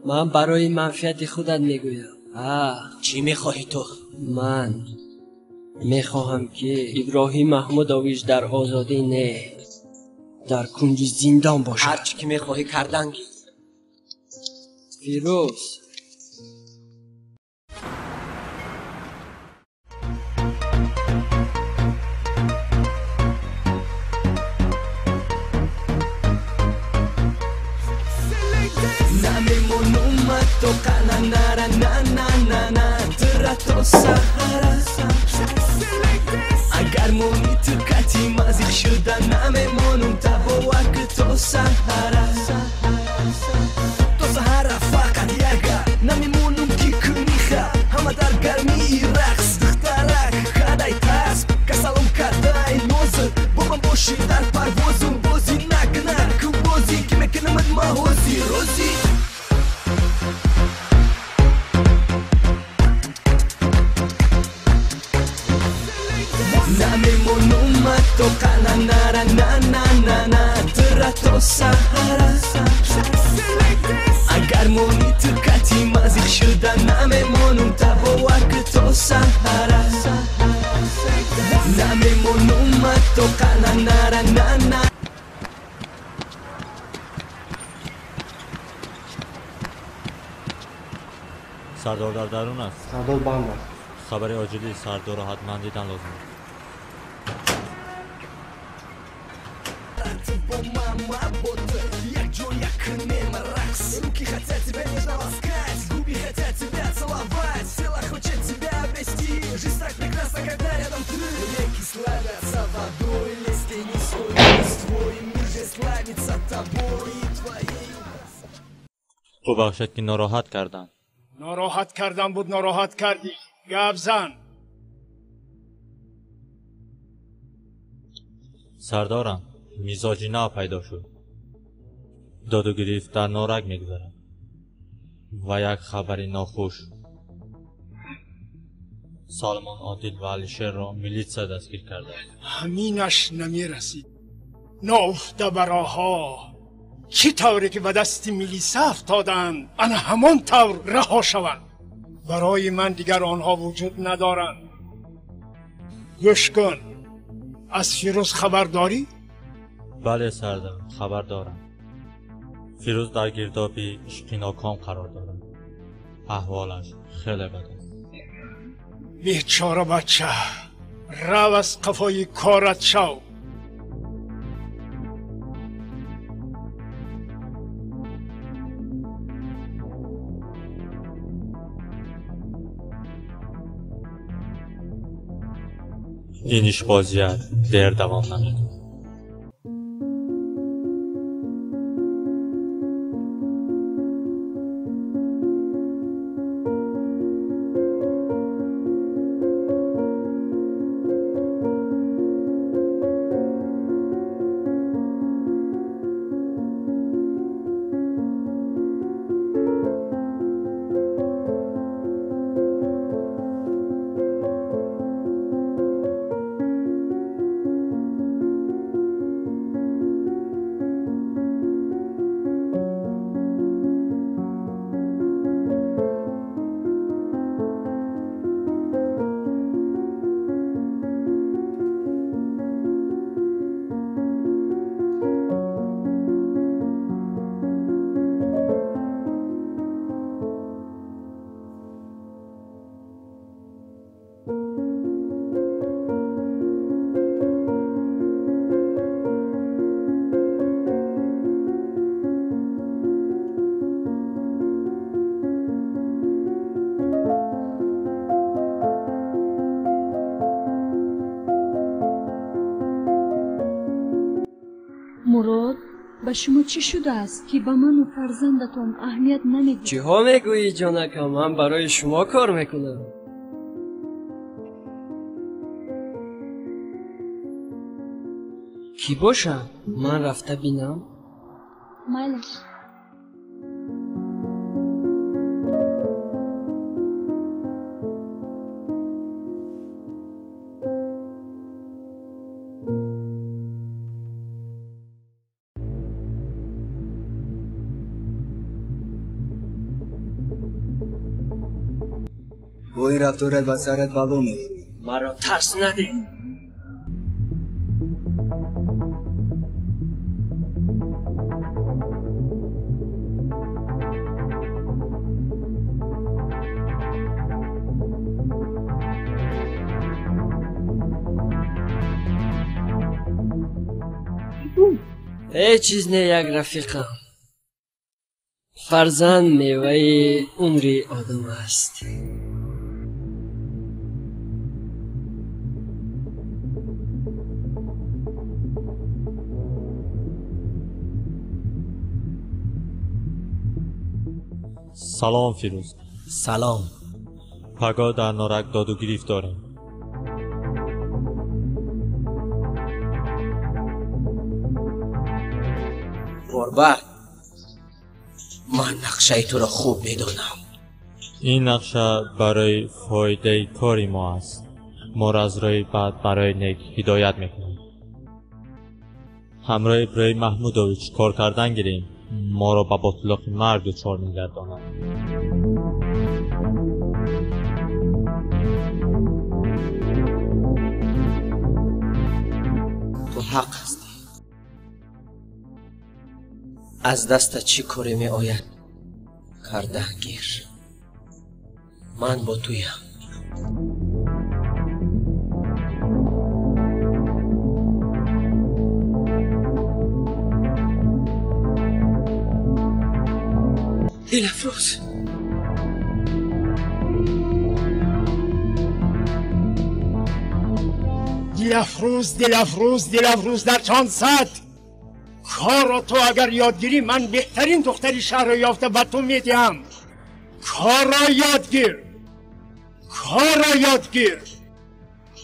من برای منفعت خودت میگویم چی میخواهی تو؟ من میخواهم که ابراهیم محموداویش در آزادی نه در کنج زندان باشد هرچی که میخواهی کردن فیروز Tocana nara na na na na Trato Sahara Agar moni tırkati mazil şuda namemonum tabo vakto Sahara To Sahara fakat yaga namemonum ki kuniha Hama dar garmi raqs dıxtarak Kaday tasb kasalum kaday nozır Babam boşi dar parvozum Bozi nak nak bozi Kime kenemad mahozi rozi Tocana nara na na na na Trato Sahara Agar moni tırkati mazil şuda namemonum tabo vakto Sahara Namemonum tocana nara na na سردار در درون است سردار بند است خبر عاجلی سردار را حتما دیدن لازم Руки хотят тебя нежно ласкать Губи хотят тебя целовать Тело хочет тебя обрести Жизнь так прекрасна, когда рядом ты Реки славятся водой Лезь не свой твой мир же славится тобой и твоей تو بخشد که ناراحت کردن ناراحت کردن بود ناراحت کردی گپ زن سردارم میزاجی نو پیدا شد داد و گریفت در نارک میگذرد و یک خبری ناخوش سالمان عادل و علیشیر را میلیتسا دستگیر کرده همینش نمی رسید نافته براها چی طوری که به دست میلیسه افتادند آن همان طور رها شوند. برای من دیگر آنها وجود ندارند. گوش کن، از فیروز خبر داری؟ بله سردار، خبر دارم. فیروز در گردابی عشقی ناکام قرار دارد. احوالش خیلی بد است. بیچاره بچه، رو از قفای کارت شو. این ishboziyat der davomlanadi. مراد، به شما چی شده است که به من و فرزندتان اهمیت نمیدید؟ چی ها میگویی جانکم؟ من برای شما کار میکنم. کی باشم؟ من رفته بینم. مایلش. با این رفتارت و سرت بلا می مرا ترس نده. هیچ چیز نه یک رفیقم. فرزند میوه عمری آدم است. سلام فیروز. سلام. پگاه در نارک داد و گریفت داریم. قربان، من نقشه تو را خوب میدونم. این نقشه برای فایده کاری ما است. ما را از راه بعد برای نیک هدایت میکنیم. همراه ابراهیم محمودویچ کار کردن گیریم. ما را به باطلاق مرگ دچار میگرداند. تو حق هستی. از دست چی کاری می آید کردن گیر. من با تویم. دلفروز، دلفروز در چند ساعت کار را تو اگر یادگیری من بهترین دختری شهر را یافته به تو میدیم. کار را یادگیر.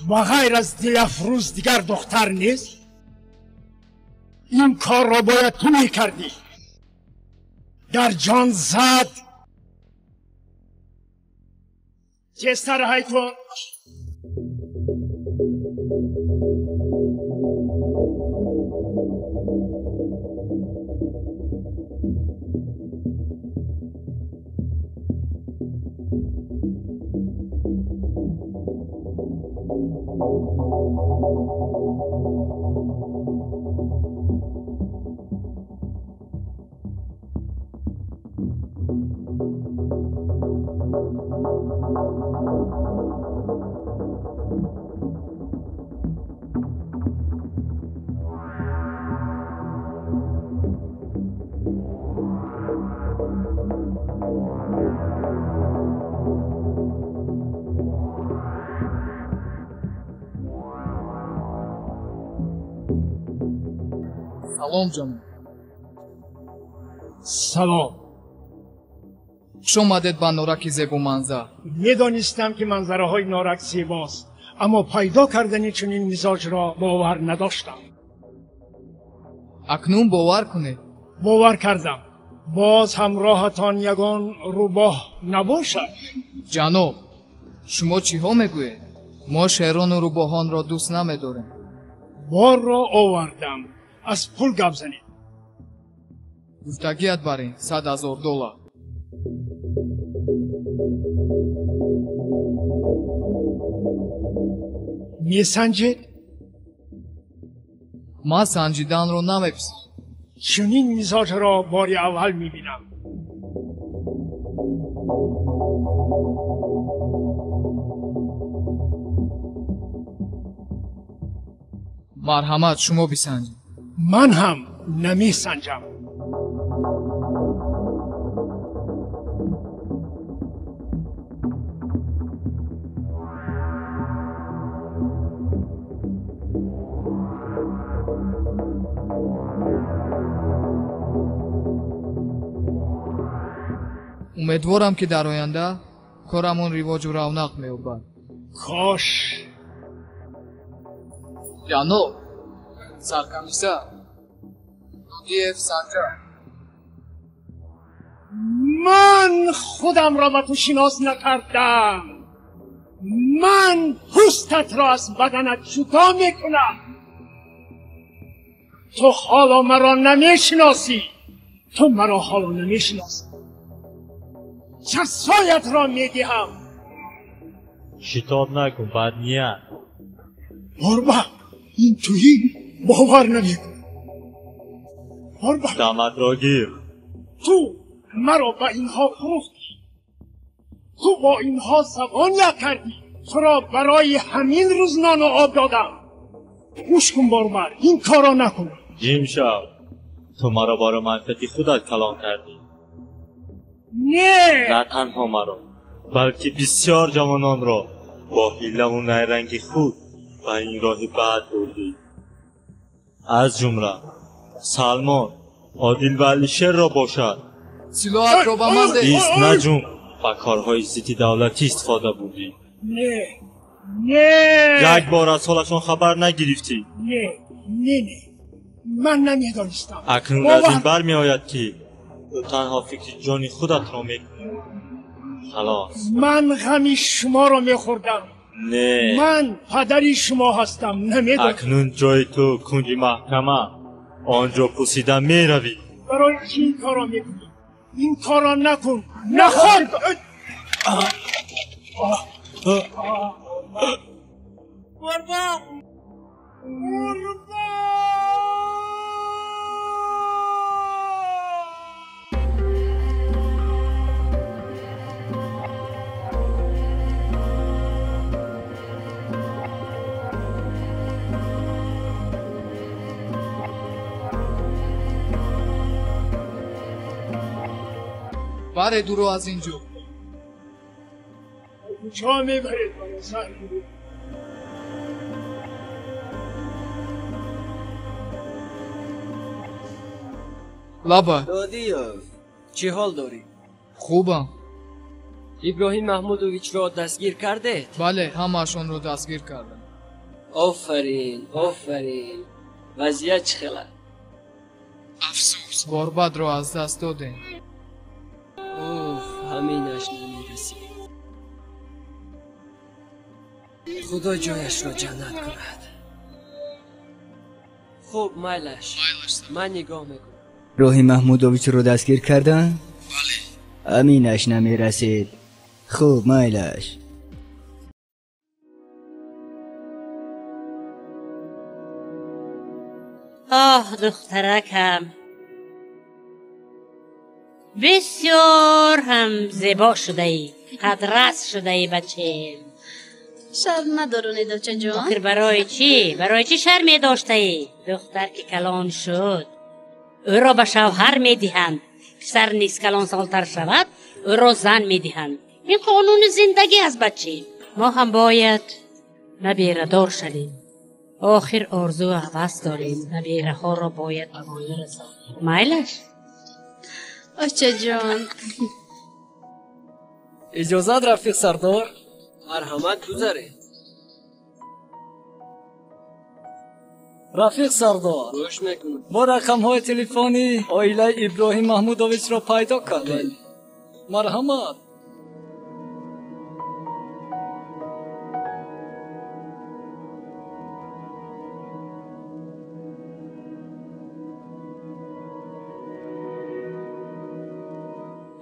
بغیر از دلفروز دیگر دختر نیست. این کار را باید تو میکردی. در جان زد جستر های کن. салом ҷаноб. سلام. хуш омадед ба нораки зебу манзар. میدانستم که منظره های نارک زیباست، اما پیدا کردن چنین مزاج را باور نداشتم. акнун бовар кунед. باور کردم. باز همراهتان یگان روباه نباشد. ҷаноб, шумо чиҳо мегӯед? мо шерону рӯбоҳонро дӯст намедорем. بار را آوردم. از پول گپ زنید. гуфтагият барин $100,000. میسنجید؟ ман санҷиданро намеписандам. چنین مزاج را بار اول میبینم. марҳамат, шумо бисанҷед. من هم نمیسنجم. умедворам ки дар оянда корамон ривоҷу равнақ меёбад. کاش. ҷаноб, саркамиса додиев санҷа. من خودم را به تو شناس نکردم. من پوستت را از بدنت جدا میکنم. تو حالا مرا نمیشناسی. تو مرا حالا نمیشناسی. جزایت را میدهم. شتاب نکن، بد نیت. باربا، این تویی باور نمیکن. باربا، دمت را گیر. تو مرا به اینها فروختی. تو با اینها زبان کردی. تو را برای همین روز نان و آب دادم. گوش کن باربر، این کارا نکن. جیم شو. تو مرا برای منفعت خودت کلان کردی. نه تنها مرا، بلکه بسیار جوانان را با حیله و نیرنگ خود به این راه بد بردی. از جمله سلمان، عادل و علیشیر را باشد. سلاحت را به من ده. ایست نجوم، با کارهای ضد دولتی استفاده بودی. نه یک بار از حالشان خبر نگرفتی. نه من نمیدانستم. اکنون از این بر می آید که تو تنها فکر جان خودت را میکنی. خلاص. من غمی شما را میخوردم. نه، من پدری شما هستم. نمیدانم. اکنون جای تو کنج محکمه، آنجا پوسیده میروی. برای چی این کارا میکنی؟ این کارا نکن. نخور. قربان баре дуро аз ин ҷо. کجا میبرید برای سر؟ лаба دادیوف، چی حال داری؟ хубам. иброҳим маҳмудовичро дастгир кардед? бале, ҳамаашонро дастгир кардам. офарин, офарин. вазъият чӣ хел аст? афсӯс, борбадро аз даст додем. уф, ҳаминаш намерасид. худо ҷояшро ҷаннат кунад. хуб, майлаш, ман нигоҳ мекунам. روحی محمودویچ رو دستگیر کردن؟ بله. امینش نمیرسید. خوب مایلش. آه دخترکم، بسیار هم زیبا شده ای، قدرت شده ای بچه. شرم ندارونی دچه جان؟ آخر برای چی؟ برای چی شرمی داشته ای؟ دختر که کلان شد او را به شوهر می دهند. پسر نیز کلان سالتر شود او را زن می دهند. این قانون زندگی است بچه. ما هم باید نبیره دار شدیم. آخر آرزو و حوث داریم نبیره ها را باید به مایه رسانیم. میلش؟ آچه جان. اجازت رفیق سردار. مرحمت گذاره. رفیق سردار، روش میکنم. ما رقم های تلفنی آیله ابراهیم محمودویچ را پیدا کردیم. مرحمت.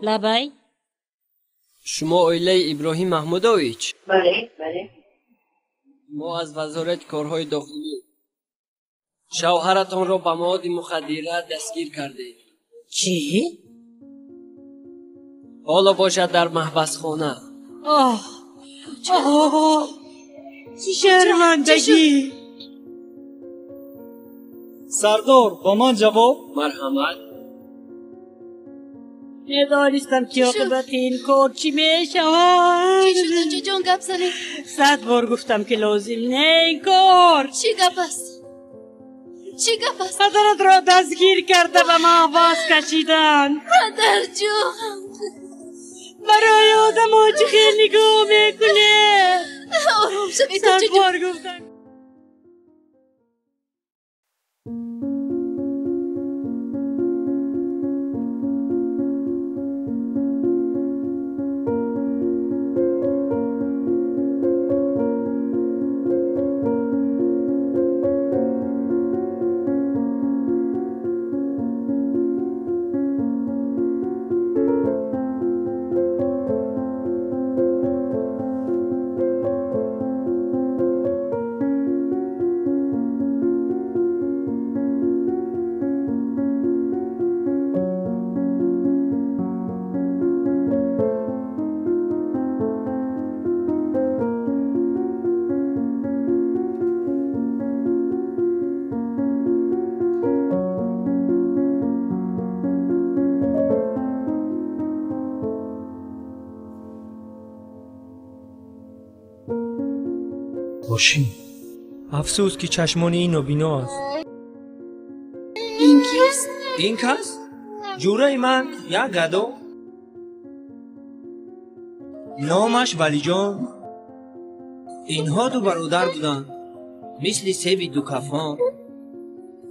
لبای؟ شما آیله ابراهیم محمودویچ؟ بله بله. ما از وزارت کارهای داخلی شوهرتان را به مواد مخدره دستگیر کردیم. چی؟ حالا باشد در محبس خانه. آه چی شرمندگی. سردار با من جواب. مرحمت. ندانستم که عاقبت این کار چی میشود. چی شد آنچه جان گپ زنی؟ 100 بار گفتم که لازم نه این کار. چی گپ است؟ چی گپ است؟ پدرت را دستگیر کرده و محبس کشیدن. پدر جان برای آدم ها چه خیلی نگاه میکنه. آرام شوی. 100 بار گفتم. باشیم. افسوس که چشمان این نابینا است. این کیست؟ این کس؟ جوره من یک گدو. نامش ولی جان. اینها دو برادر بودند مثل سیب دو کفان.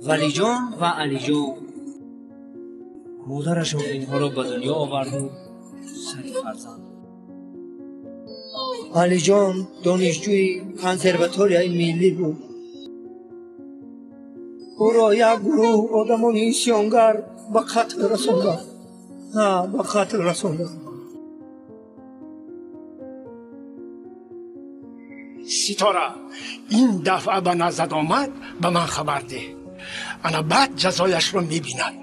ولی جان و علی جان. مادرشان اینها را به دنیا آورد و سر فرزند. علی جان دانشجوی کنسرواتوریای ملی بود. او را یک گروه آدمان اسیانگر به قتل رساندند. به قتل رساندند. ستاره این دفعه به نزد آمد به من خبر ده. انا بعد جزایش را میبیند.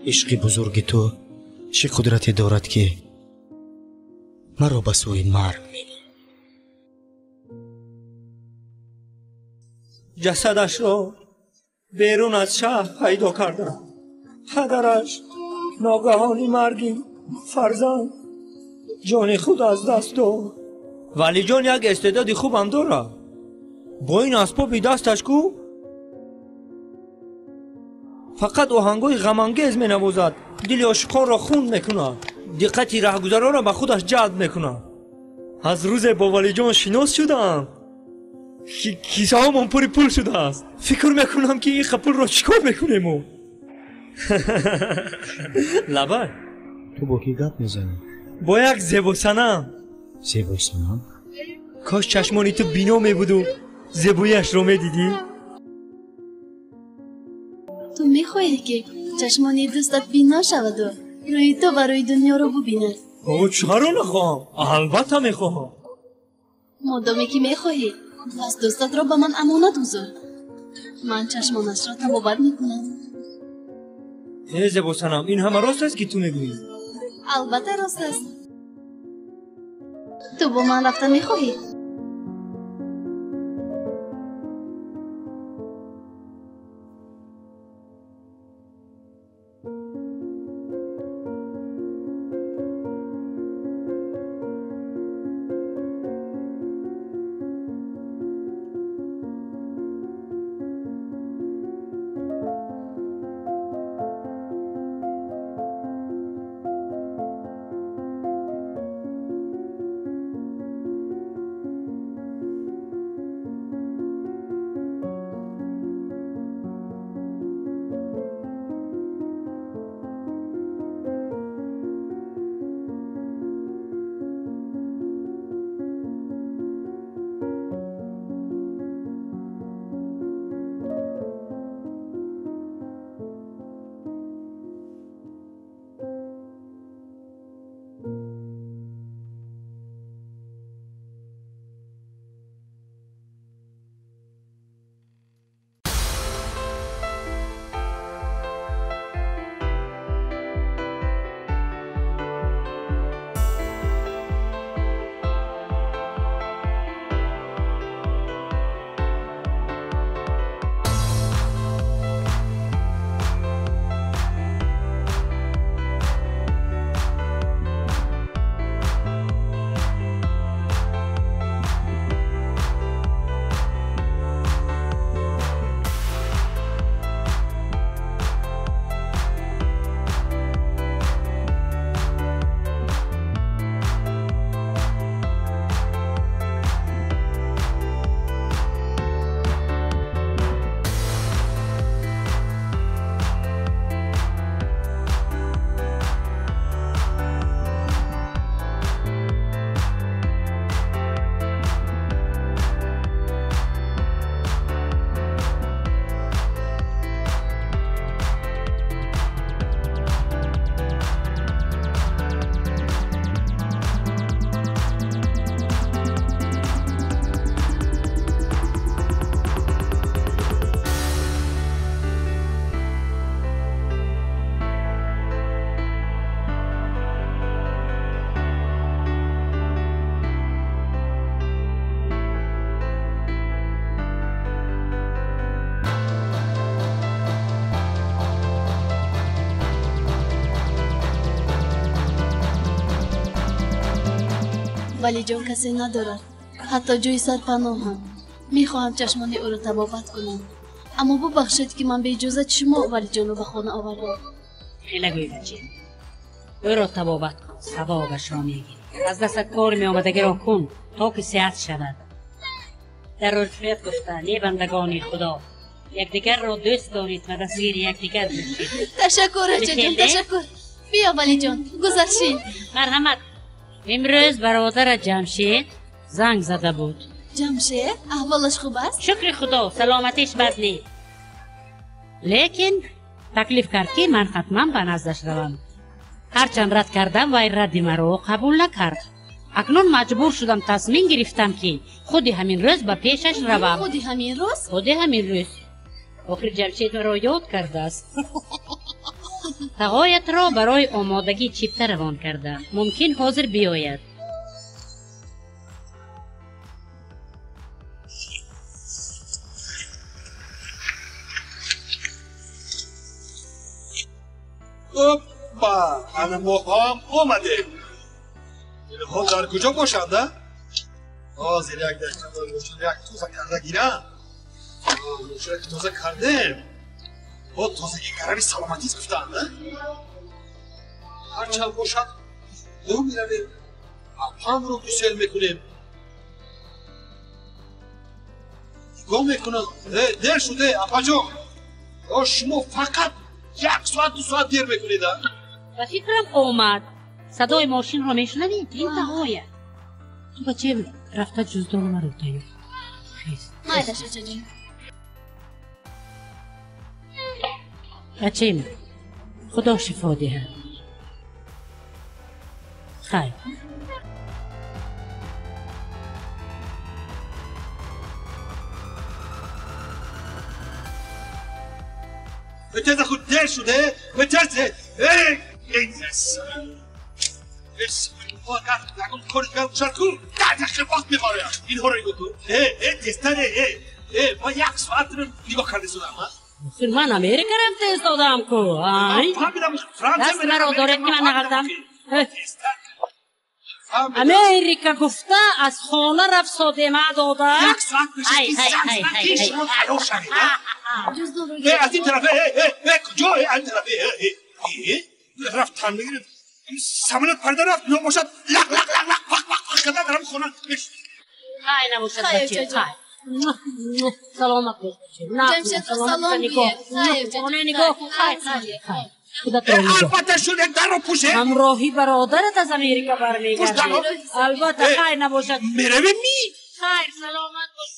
عشق بزرگ تو چه قدرتی دارد که مرا به سوی مرگ میبرد. جسدش را بیرون از شهر پیدا کردند. پدرش ناگهانی مرگی فرزند جان خود از دست داد. ولی جان یک استعداد خوب هم داره. با این اسباب دستش کو فقط آهنگای غمانگیز می نوازد. دل عاشقان را خون میکنه. دقت رهگذران را به خودش جلب میکنه. از روز با ولی جان شناس شدم. کیسه هم پوری پول شده است. فکر میکنم که این خپل را چیکار میکنیم او. لبای تو با کی گپ میزنی؟ با یک زیبا صنم. زیبا صنم؟ کاش چشمانی تو بینا میبود و زیبایش رو میدیدی. تو میخواهی که چشمانی دوستت بینا شود و روی تو و روی دنیا رو ببیند. او چرا نخواهم؟ البته میخواهم. مادامی که میخواهی پس دوستت را به من امانت گذار. من چشمانش را تبابت میکنم. ای زیبا صنم این همه راست است که تو میگویی؟ البته راست است. تو با من رفتن میخواهی؟ ولی جان کسی ندارد. حتی جای سرپناه هم. میخواهم چشمان او را تبابت کنم. اما ببخشید که من به اجازت شما ولی جان رو به خانه آوردم. نگوی بچه. او را تبابت کن. ثوابش را میگیری. از دستت کار می آمدگی را کن تا که صحت شود. در رفیت گفته نه بندگان خدا یکدیگر را دوست دارید و دستگیر یکدیگر باشید. تشکر حاجی جان تشکر. بیا ولی جان گذشتین. مرحمت. امروز برادر جمشید زنگ زده بود. جمشید احوالش خوب است؟ شکر خدا سلامتیش بد نیست. لیکن تکلیف کرد که من حتما به نزدش روم. هرچند رد کردم وی رد مرا قبول نکرد. اکنون مجبور شدم تصمیم گرفتم که خود همین روز به پیشش روم. خود همین روز؟ خود همین روز. آخر جمشید مرا یاد کرده است. تقایت را برای آمادگی چیپته روان کرده. ممکن حاضر بیاید. اوپا همه مقام اومده. خود در کجا باشنده؟ زیر یک دشتم روشن یک توزه کرده گیرم. روشن یک توزه کردیم. خود توزگی گرمی سلامتیز گفتن هرچند باشد دو میرویم اپام رو گسل میکنیم نگاه میکنم دیر شده اپا جان شما فقط 1 ساعت 2 ساعت دیر میکنید و فکرم آمد صدای ماشین را میشنوید انتهایه تو بچه رفته جزدان مرا تایید خیست مایدش بچه بچه من خدا شفا دهد خیر بترزه خود دیر شده بترزه نگم کنید که شرکو دردش وقت میخواره این ها رو نگاه کن تستره ما 1 ساعت رو نگاه کرده شدم خیلی من امریکا رفته استادم کو دست مرا دارد که من نقلتم امریکا گفته از خانه رفت صادمه داده 1 ساعت بشه که از این طرفه کجا از این طرفه رفت تن بگیرد سمنت پرده رفت نو باشد لق لق لق لق پاک پاک پاک کده درم خونه خیلی نباشد بچه سلامت باش جمشید سلام بیه نگاه البته شد یک در رو پوشه همراهی برادرت از امریکا برمیگرده البته خیر نباشد میره به می خیر سلامت باش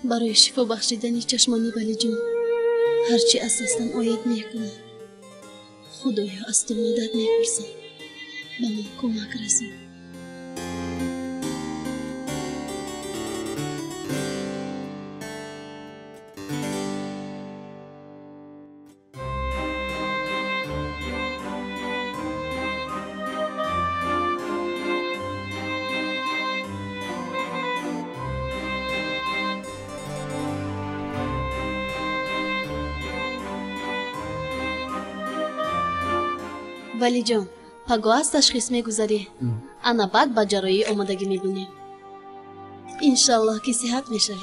برای شفا بخشیدنی چشمانی ولی جون هرچی از دستم آید میکنم خدایا از تو مدد میپرسم به من کمک رسون ولی جان پگاه از تشخیص میگذاری انا بعد با جرایی آمادگی میبینیم انشالله که صحت میشوی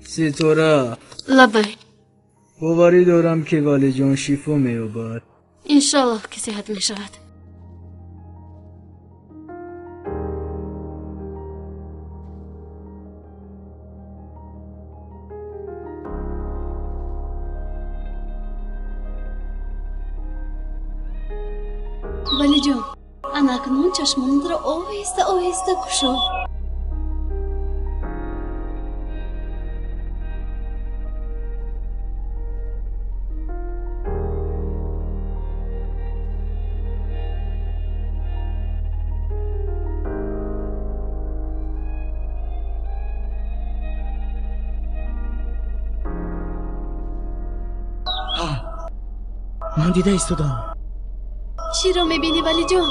ستاره لبای باوری دارم که ولی جان شیفا می‌یابد. انشالله که صحت می شود. ولی جان اکنون چشمانت را آهسته آهسته گشا. من دیده ایستادم. چی را میبینی ولی جان؟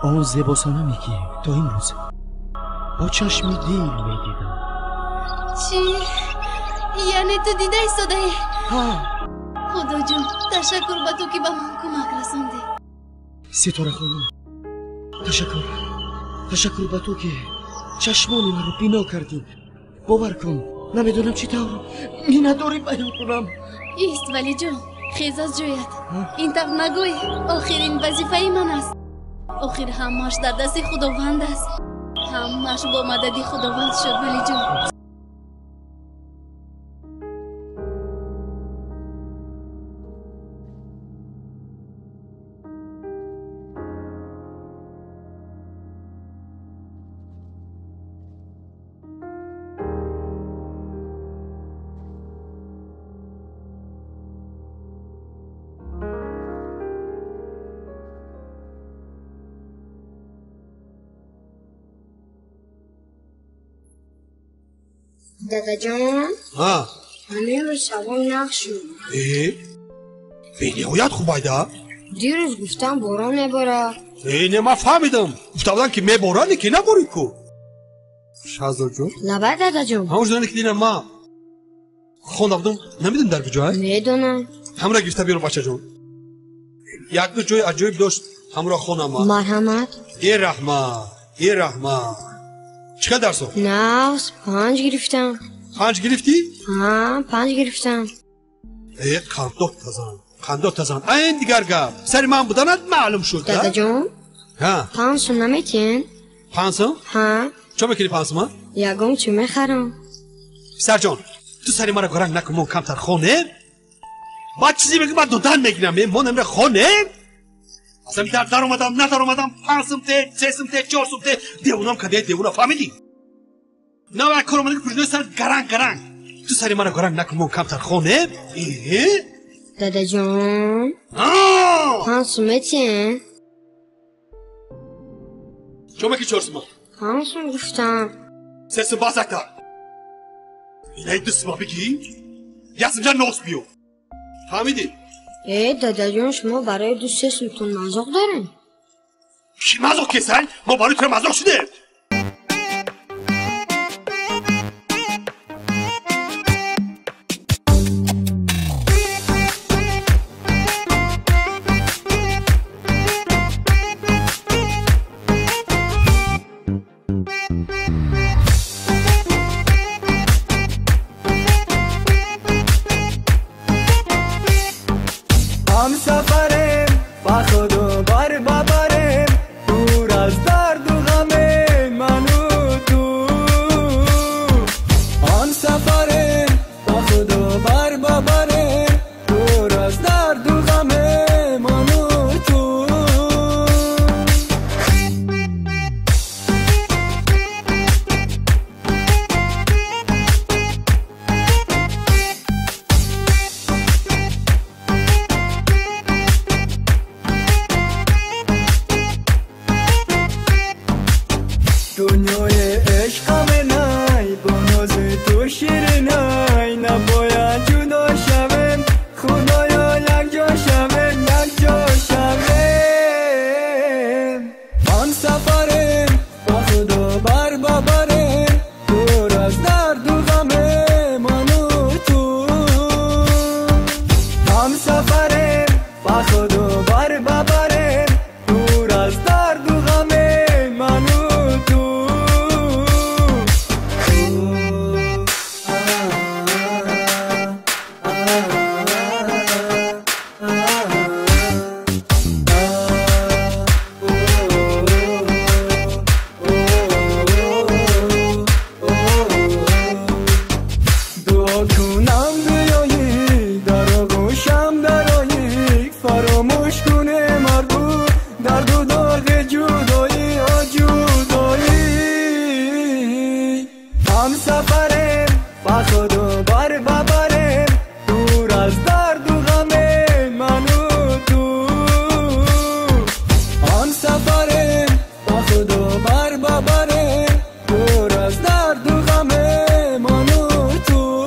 آن زیباسانه میگی تا این روز با چشم دیل میدیدم. چی؟ یعنی تو دیده ایستاده؟ خدا جان تشکر با تو که به من کمک رساندی. ستاره خانم تشکر با تو که چشمان من رو بینا کردی. باور کن نمیدونم چی طور می نداری بیان کنم. ایست ولی جان خیز از جویت. این طرف نگوی آخرین وظیفه من است. آخر همش در دست خداوند است. همش با مدد خداوند شد ولی جان. دادا جان ها همین روز شبان نقش شد. به نهایت خوب ایده. دیروز گفتم باران نباره. نه من فهمیدم گفته بودن که میبارانی که نباری کو. شهزاد جان لبه دادا جان همون جانی که دیدم ما خونده بودم نمیدونم در کجاه. میدونم همراه گرفته بیرون بچه جان. یک دو جای عجیب داشت همراه خونم ما. مرحمت ای رحمت چقدر درسو؟ نفس 5 گرفتم. 5 گرفتی؟ ها 5 گرفتم. ای قندوق تزن این دیگر گفت سر من بودنت معلوم شد. دادا جان ها پانسو نمیتین؟ پانسو؟ ها چه میکنی پانسو ما؟ یگم چی میخرم. سر جان تو سری من را گرنگ نکن من کمتر خونه. بعد چیزی بگی من دودن میگیرم من امره خونه. اصلا در اومدم نه در اومدم 5 سمته 3 سمته 4 سمته دیونم کده دیونا فهمیدی؟ نه و کارو من که سر گرنگ تو سری من را گرنگ نکن من کمتر خونه. دادا جان پانسو میتین؟ شما که 4 سمت پانسو گفتم 3 سمت بازکتر اینه 2 سمت بگی یاسم جان نوست بیو فهمیدی؟ دادا جان شما برای دوست سمتون مزاق دارین؟ کی مزاق کسای؟ ما برای تو مزاق شده. هم سفریم با خود و بار ببریم دور از درد و غمه هم سفریم با خودو بار ببریم دور از درد و غم من و تو هم سفریم با خودو بار ببریم دور از درد و غم من و تو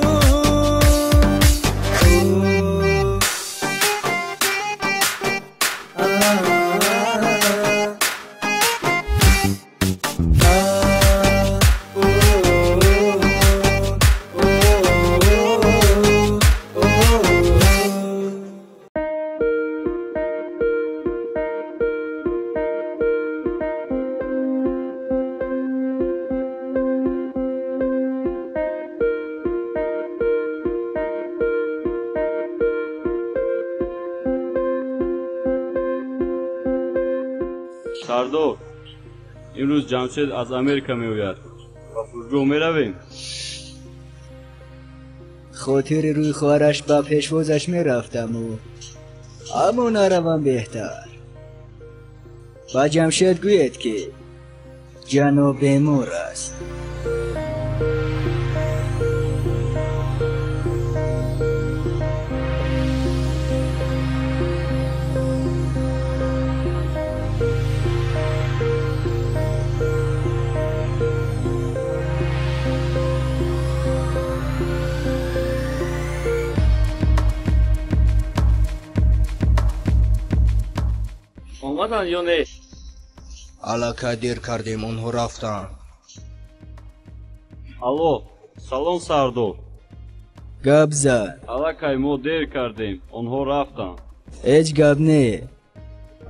سردار امروز جمشید از امریکا میآید و فرودگاه میرویم. خاطر روی خواهرش با پیشوازش میرفتم و اما نروم بهتر. با جمشید گوید که جناب بیمار است. آمدن یا نه؟ علاکه دیر کردیم اونها رفتن. الو سلام سردار. گپ زد. علاکه ما دیر کردیم اونها رفتن. هیچ گپ نه.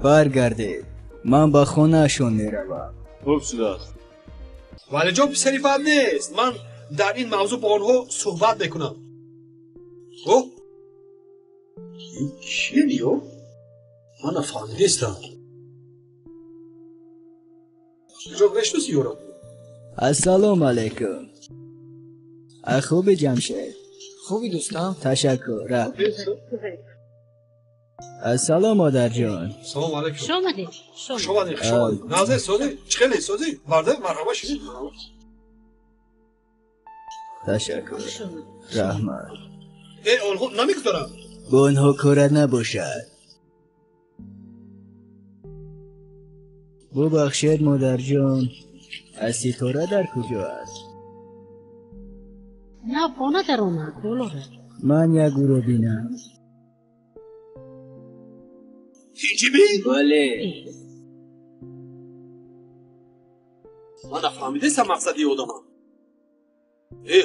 برگردید. من با خونه شون میروم. خوب شده است. ولی جان پسری بد نیست. من در این موضوع با آنها صحبت میکنم. او این چیه نیو؟ من نفهمیدم. جان بشناسی یورا. السلام علیکم. خوبی جمشید؟ خوبی دوستم؟ تشکر. السلام مادر جان. سلام علیکم. شومدی. شومدی. نازه سوزی. چخلی سوزی. برده مرحبا شدید. تشکر. رحمت. آنها نمیگذارم. با آنها کارت نباشد. ببخشید مادر جان. ستاره در کجا است؟ نه خونه در اومد دولاره. من یک او رو بینم. هیچی بله. من نفهمیدم مقصدی آدمم.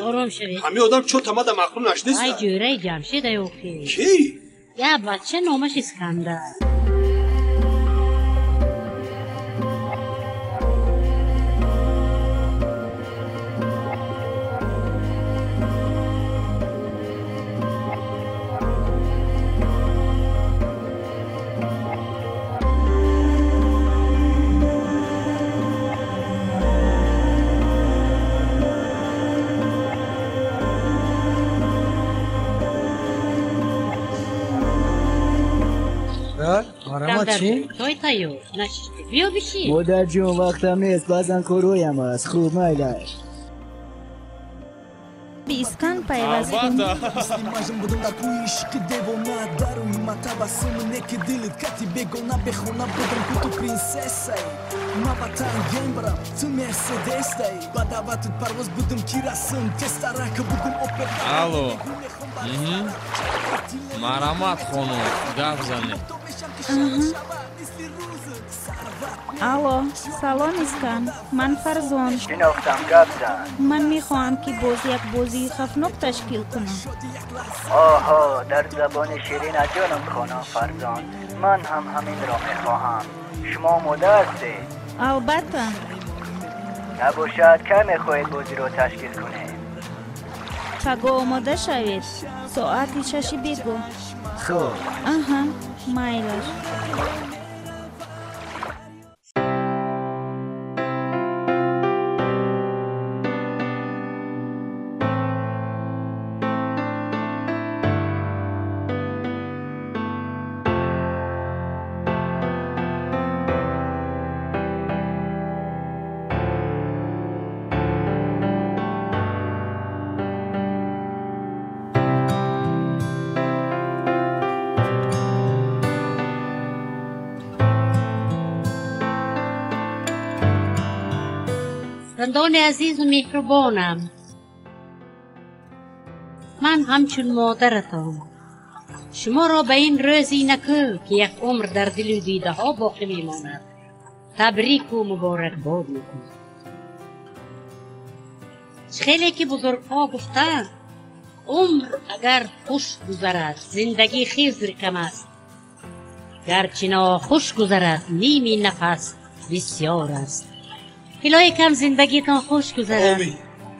آرام شوید. همه آدم چون تمام مخلون نشنیست. ای جوره جمشید اوکی. کی؟ یا بچه نامش اسکندر. چی؟ توی تایو نشستی بیا بشی. مادر جون وقتم نیست بازن کرویم است. خوب مایلش بیسکن پیوست کن. Снимажем будем такую ишки девона даруй матабасум неки дилит кати бегона бехона будем куту принцессой мабатан гембрам ту мерседестай бадаватут парвоз будем кирасун тестарака будем опер. Алло. Марамат хонум гап занед. الو سلام اسکن. من فرزان. شناختم گپ زن. من میخواهم که یک بازی خفنک تشکیل کنم. آها در زبان شیرین جانم خانم فرزان. من هم همین را میخواهم. شما آماده هستید؟ البته. نباشد که میخواهید بازی را تشکیل کنید؟ چگاه آماده شوید؟ ساعت 6 بگو. خوب. مایلش. فرزندان عزیز و مهربانم، من همچون مادرتم شما را به این روزی نکو که یک عمر در دل و دیده ها باقی میماند تبریک و مبارکباد میکنم. خیلی که بزرگها گفتند عمر اگر خوش گذرد زندگی خیز رقم است، گرچه ناخوش گذرد نیمی نفس بسیار است. الهی کن زندگیتان خوش گذرد.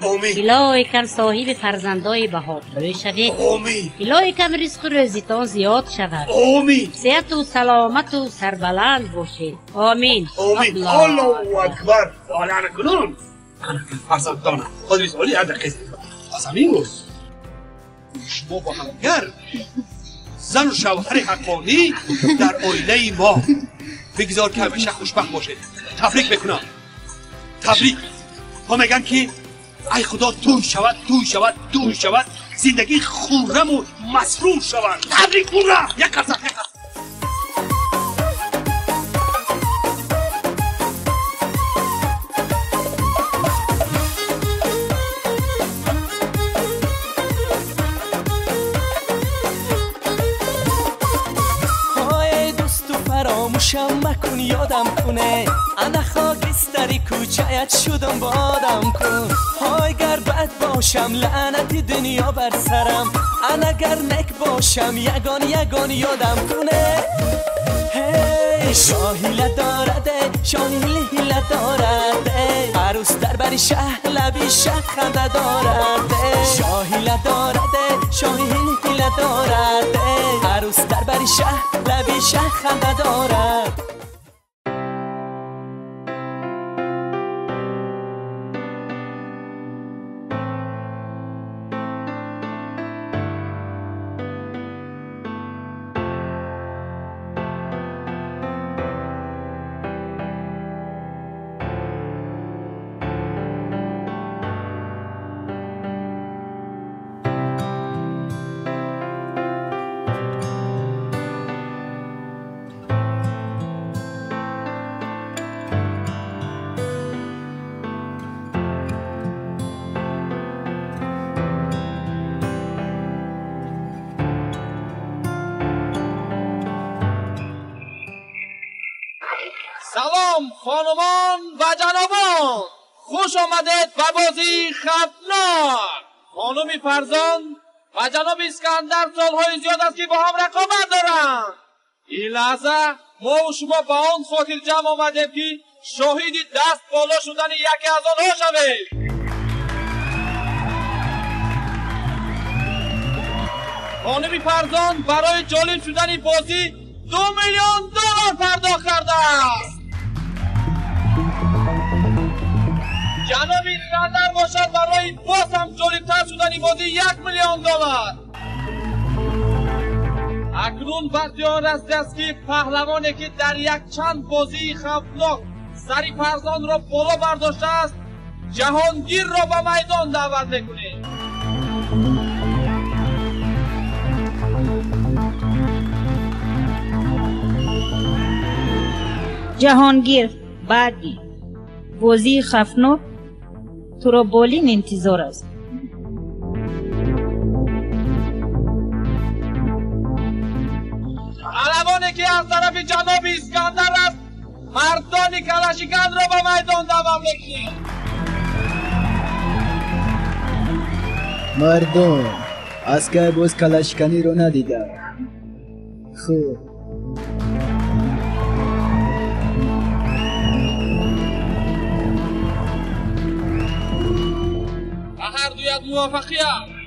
الهی کن صاحب فرزندای بهادر شوید. الهی کن رزق و روزیتان زیاد شود. صحت و سلامت و سربلند باشید. آمین. الله اکبر. آلان کنون فرزندانم خود بیسالی هر دقیقه از همین روز شما با همگر زن و شوهر حقانی در آینه ما بگذار که همیشه خوشبخت باشه. تبریک بکنم. تبریک. ها میگن که ای خدا توی شود توی شود توی شود زندگی خورم و مسرور شود. تبریک بورم. یک قرصه یک قرصه. فراموشم مکن یادم کنه انا خاکستری کوچه‌ات شدم بادم کن. های گر بد باشم لعنت دنیا بر سرم، انا گر نک باشم یگان یادم کنه. هی شاهیله دارده شاهیله دارده عروس در بری شهر لبی شهر خنده دارده. شاهیله دارده شاهیله دارده عروس در بری شهر لبی شهر خنده دارد. سلام خانمان و جنابان، خوش آمدید به بازی خفناک. خانم فرزان و جناب اسکندر سالهای زیاد است که با هم رقابت دارند. این لحظه ما و شما با آن خاطر جمع آمدیم که شاهد دست بالا شدن یکی از آنها شویم. خانم فرزان برای جالب شدن بازی 2 میلیون دلار پرداخت کرده است. جناب اسکندر باشد برای باز هم جالبتر شدن بازی 1 میلیون دلار. اکنون بسیار است که پهلوانی که در یک چند بازی خفناک سری فرزان را بالا برداشته است جهانگیر را به میدان دعوت میکنیم. جهانگیر بعدی بازی خفناک تو را بالین انتظار است. پهلوانی که از طرف جناب اسکندر است مردان کلاشیکند را به میدان دعوت میکنیم. مردم اسکر باز کلاشیکنی رو ندیده. خوب هر دویت موافقیت.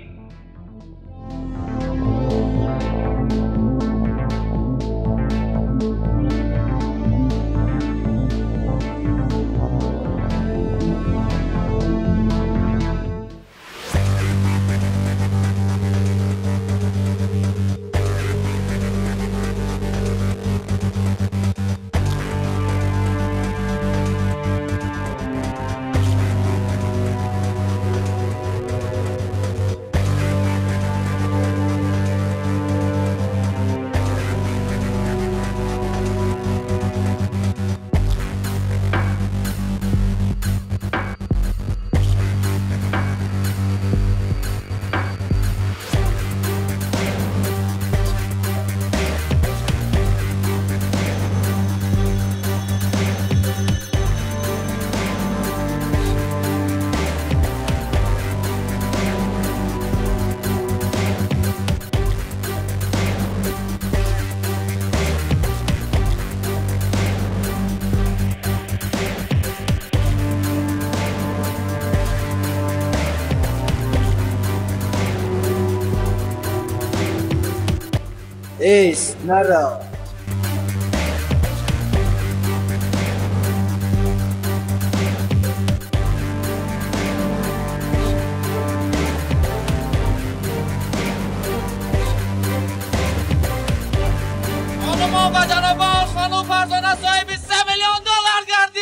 ایست نرا. خانوما و جنابان، خانوم فرزانه صاحب 3 میلیون دلار گردید.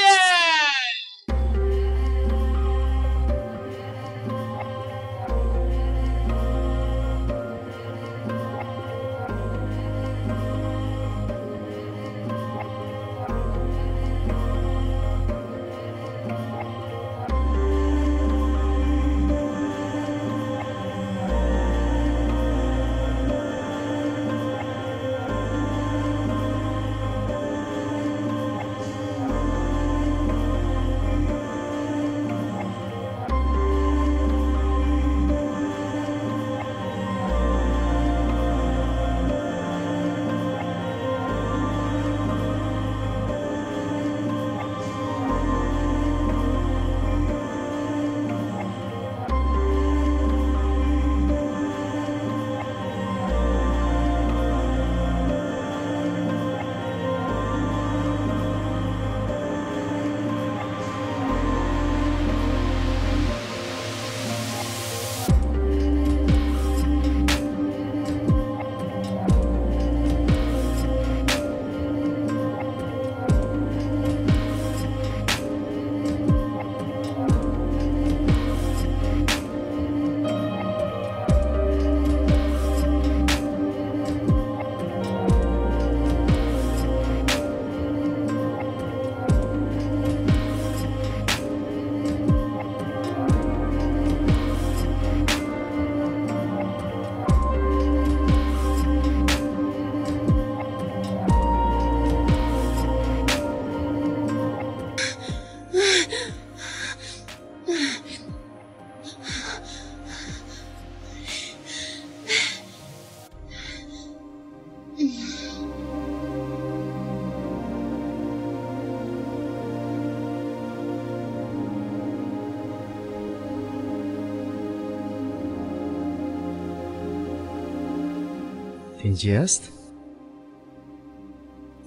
فینجی است؟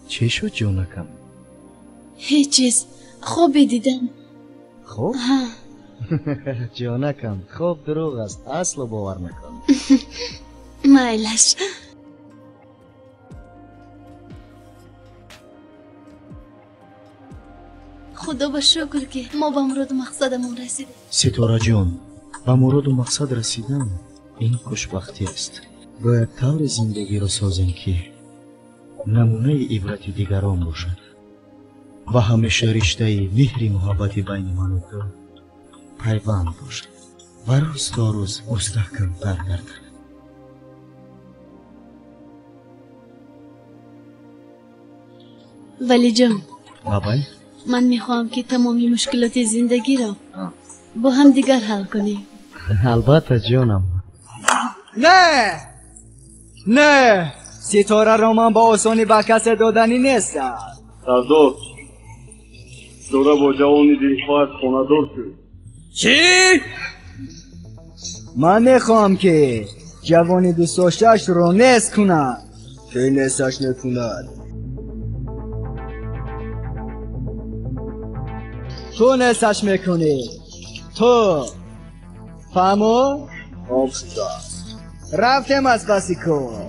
چی شد جونکم؟ هیچ چیز خوبی دیدم. خوب؟ جونکم خوب دروغ است، اصلا باور نکن. مایلش. خدا با شکر که ما به مراد و مقصدمون رسیدیم. ستاره جان، به مراد و مقصد رسیدم این خوشبختی است. باید طور زندگی را سازیم که نمونه عبرت دیگران باشد و همیشه رشته مهر محبت بین من و تو پیوند باشد و روز تا روز مستحکم تر گردد. ولی جان، بابای من میخوام که تمامی مشکلات زندگی را با هم دیگر حل کنیم. البته جانم. نه ستاره را من با آسانی به کس دادنی نیستم. سردار دوره با جوانی دلخواهت خانه دار شد. چی؟ من میخوام که جوانی دوست داشته‌اش را نیست کند که نیستش نکند. تو نیستش میکنی. تو فهمو؟ رفتم از بسی کن.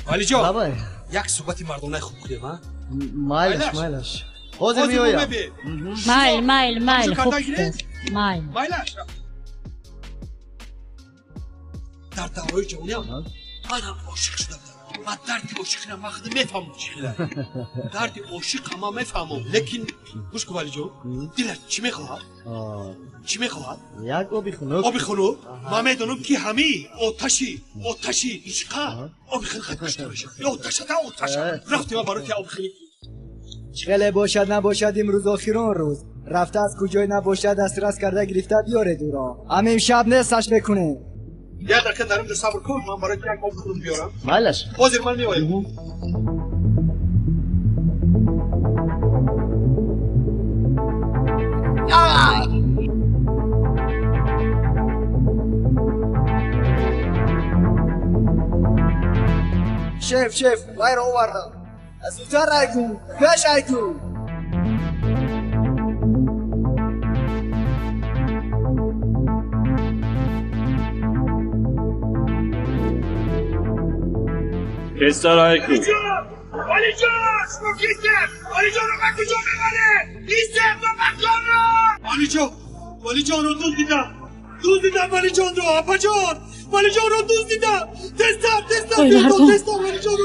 علی جان بابا یک صحبتی مردانه خوب کنیم ها. مایلش حاضر میایم. مایل خوب مایل در دورای جوانیم من هم عاشق شدم. من درد عاشقی را خودم میفهمم چیه درد عاشق هم میفهمم لیکن گوش کن ولی جون دلت چی میخواهد؟ چی میخواهد؟ یک آبی خنک آبی خنک؟ من میدونم که همی آتشی عشقه آبی خنک کشته بشه یا آتشه رفتی من برای که آبی خنک چقله باشد نباشد امروز آخران روز رفته از کجای نباشد دسترس کرده گرفته بیاره دورا همین شب نستش بکنه یک دقیقه در اینجا صبر کن من برای که یک آب خنک بیارم مالش حاضر من میوایم شف وای رو آوردم از زودتر رای کن کش رای کن پسر های کن ولی جان شما کیستم ولی جان رو من کجا ببره نیستم تو مکان رو ولی جان رو دوست دیدم ولی جان رو اپا جان ولی جان رو دوست دیدم تستم ولی جان رو دوست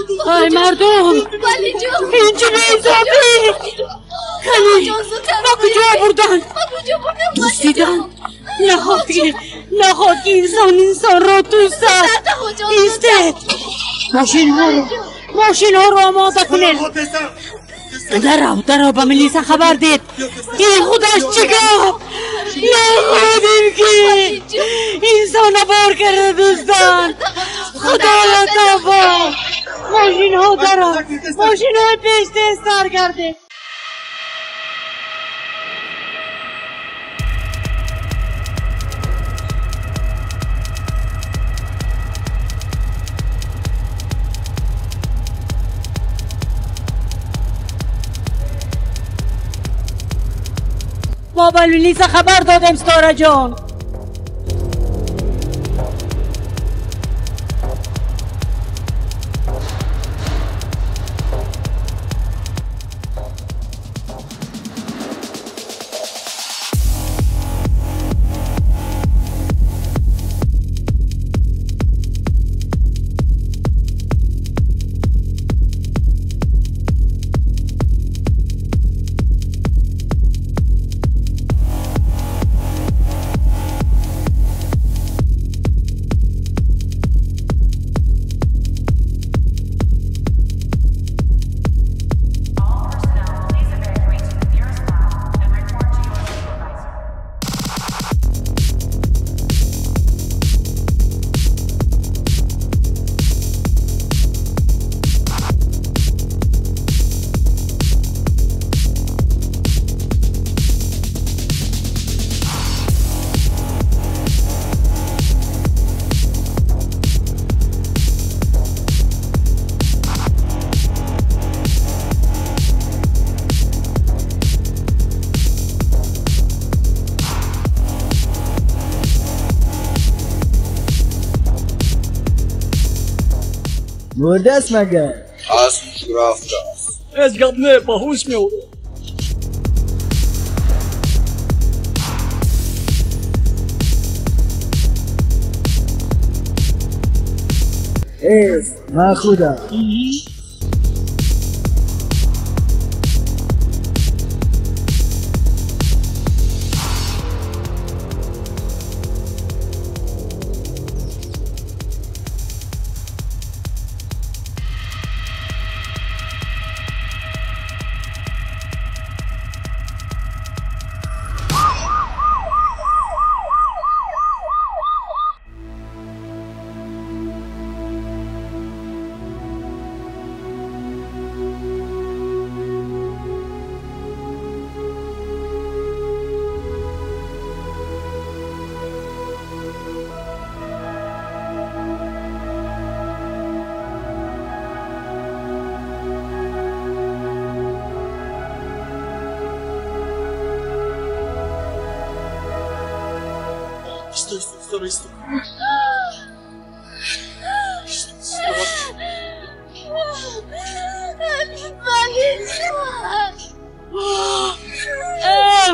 دیدم ای مردم ولی جان اینجا نیزابی کلی ما کجا بردن دوست دیدن نخواد که انسان را دوست داشت ایسته ماشین ها رو آماده کنید درو به ملیسا خبر دید این خودش چی گفت نخوادیم که انسان بار کرده دوستان خدایا تبا ماشین ها ماشین ها پیش دستار کرده ما به لیسا خبر دادم ستاره جان مرده است مگر؟ از رفته از گبنه با هوش میوره من خودم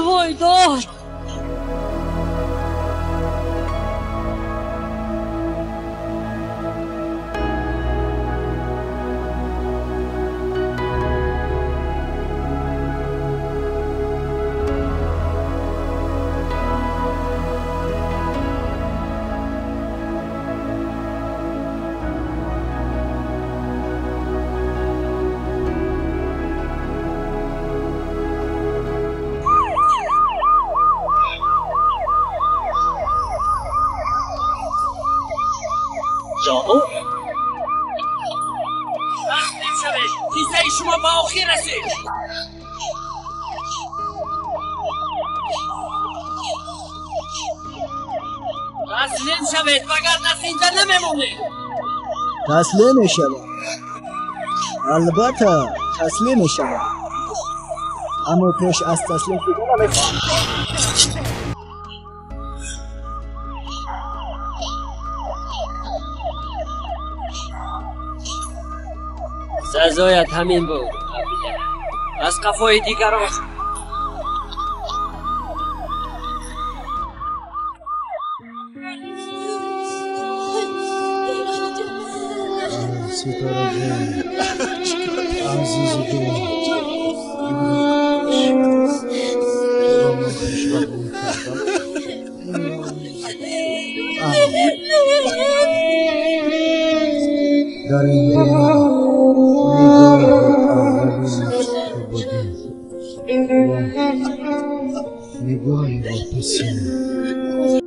وای دار تسلیم شوید وگرنه زنده نمیمونید. تسلیم شوم. البته تسلیم شوم. اما پیش از تسلیم شدن نمیخوام. سزایت همین بود. از قفای دیگران ستاره جان عزیز جان در این نگاهی با پسینه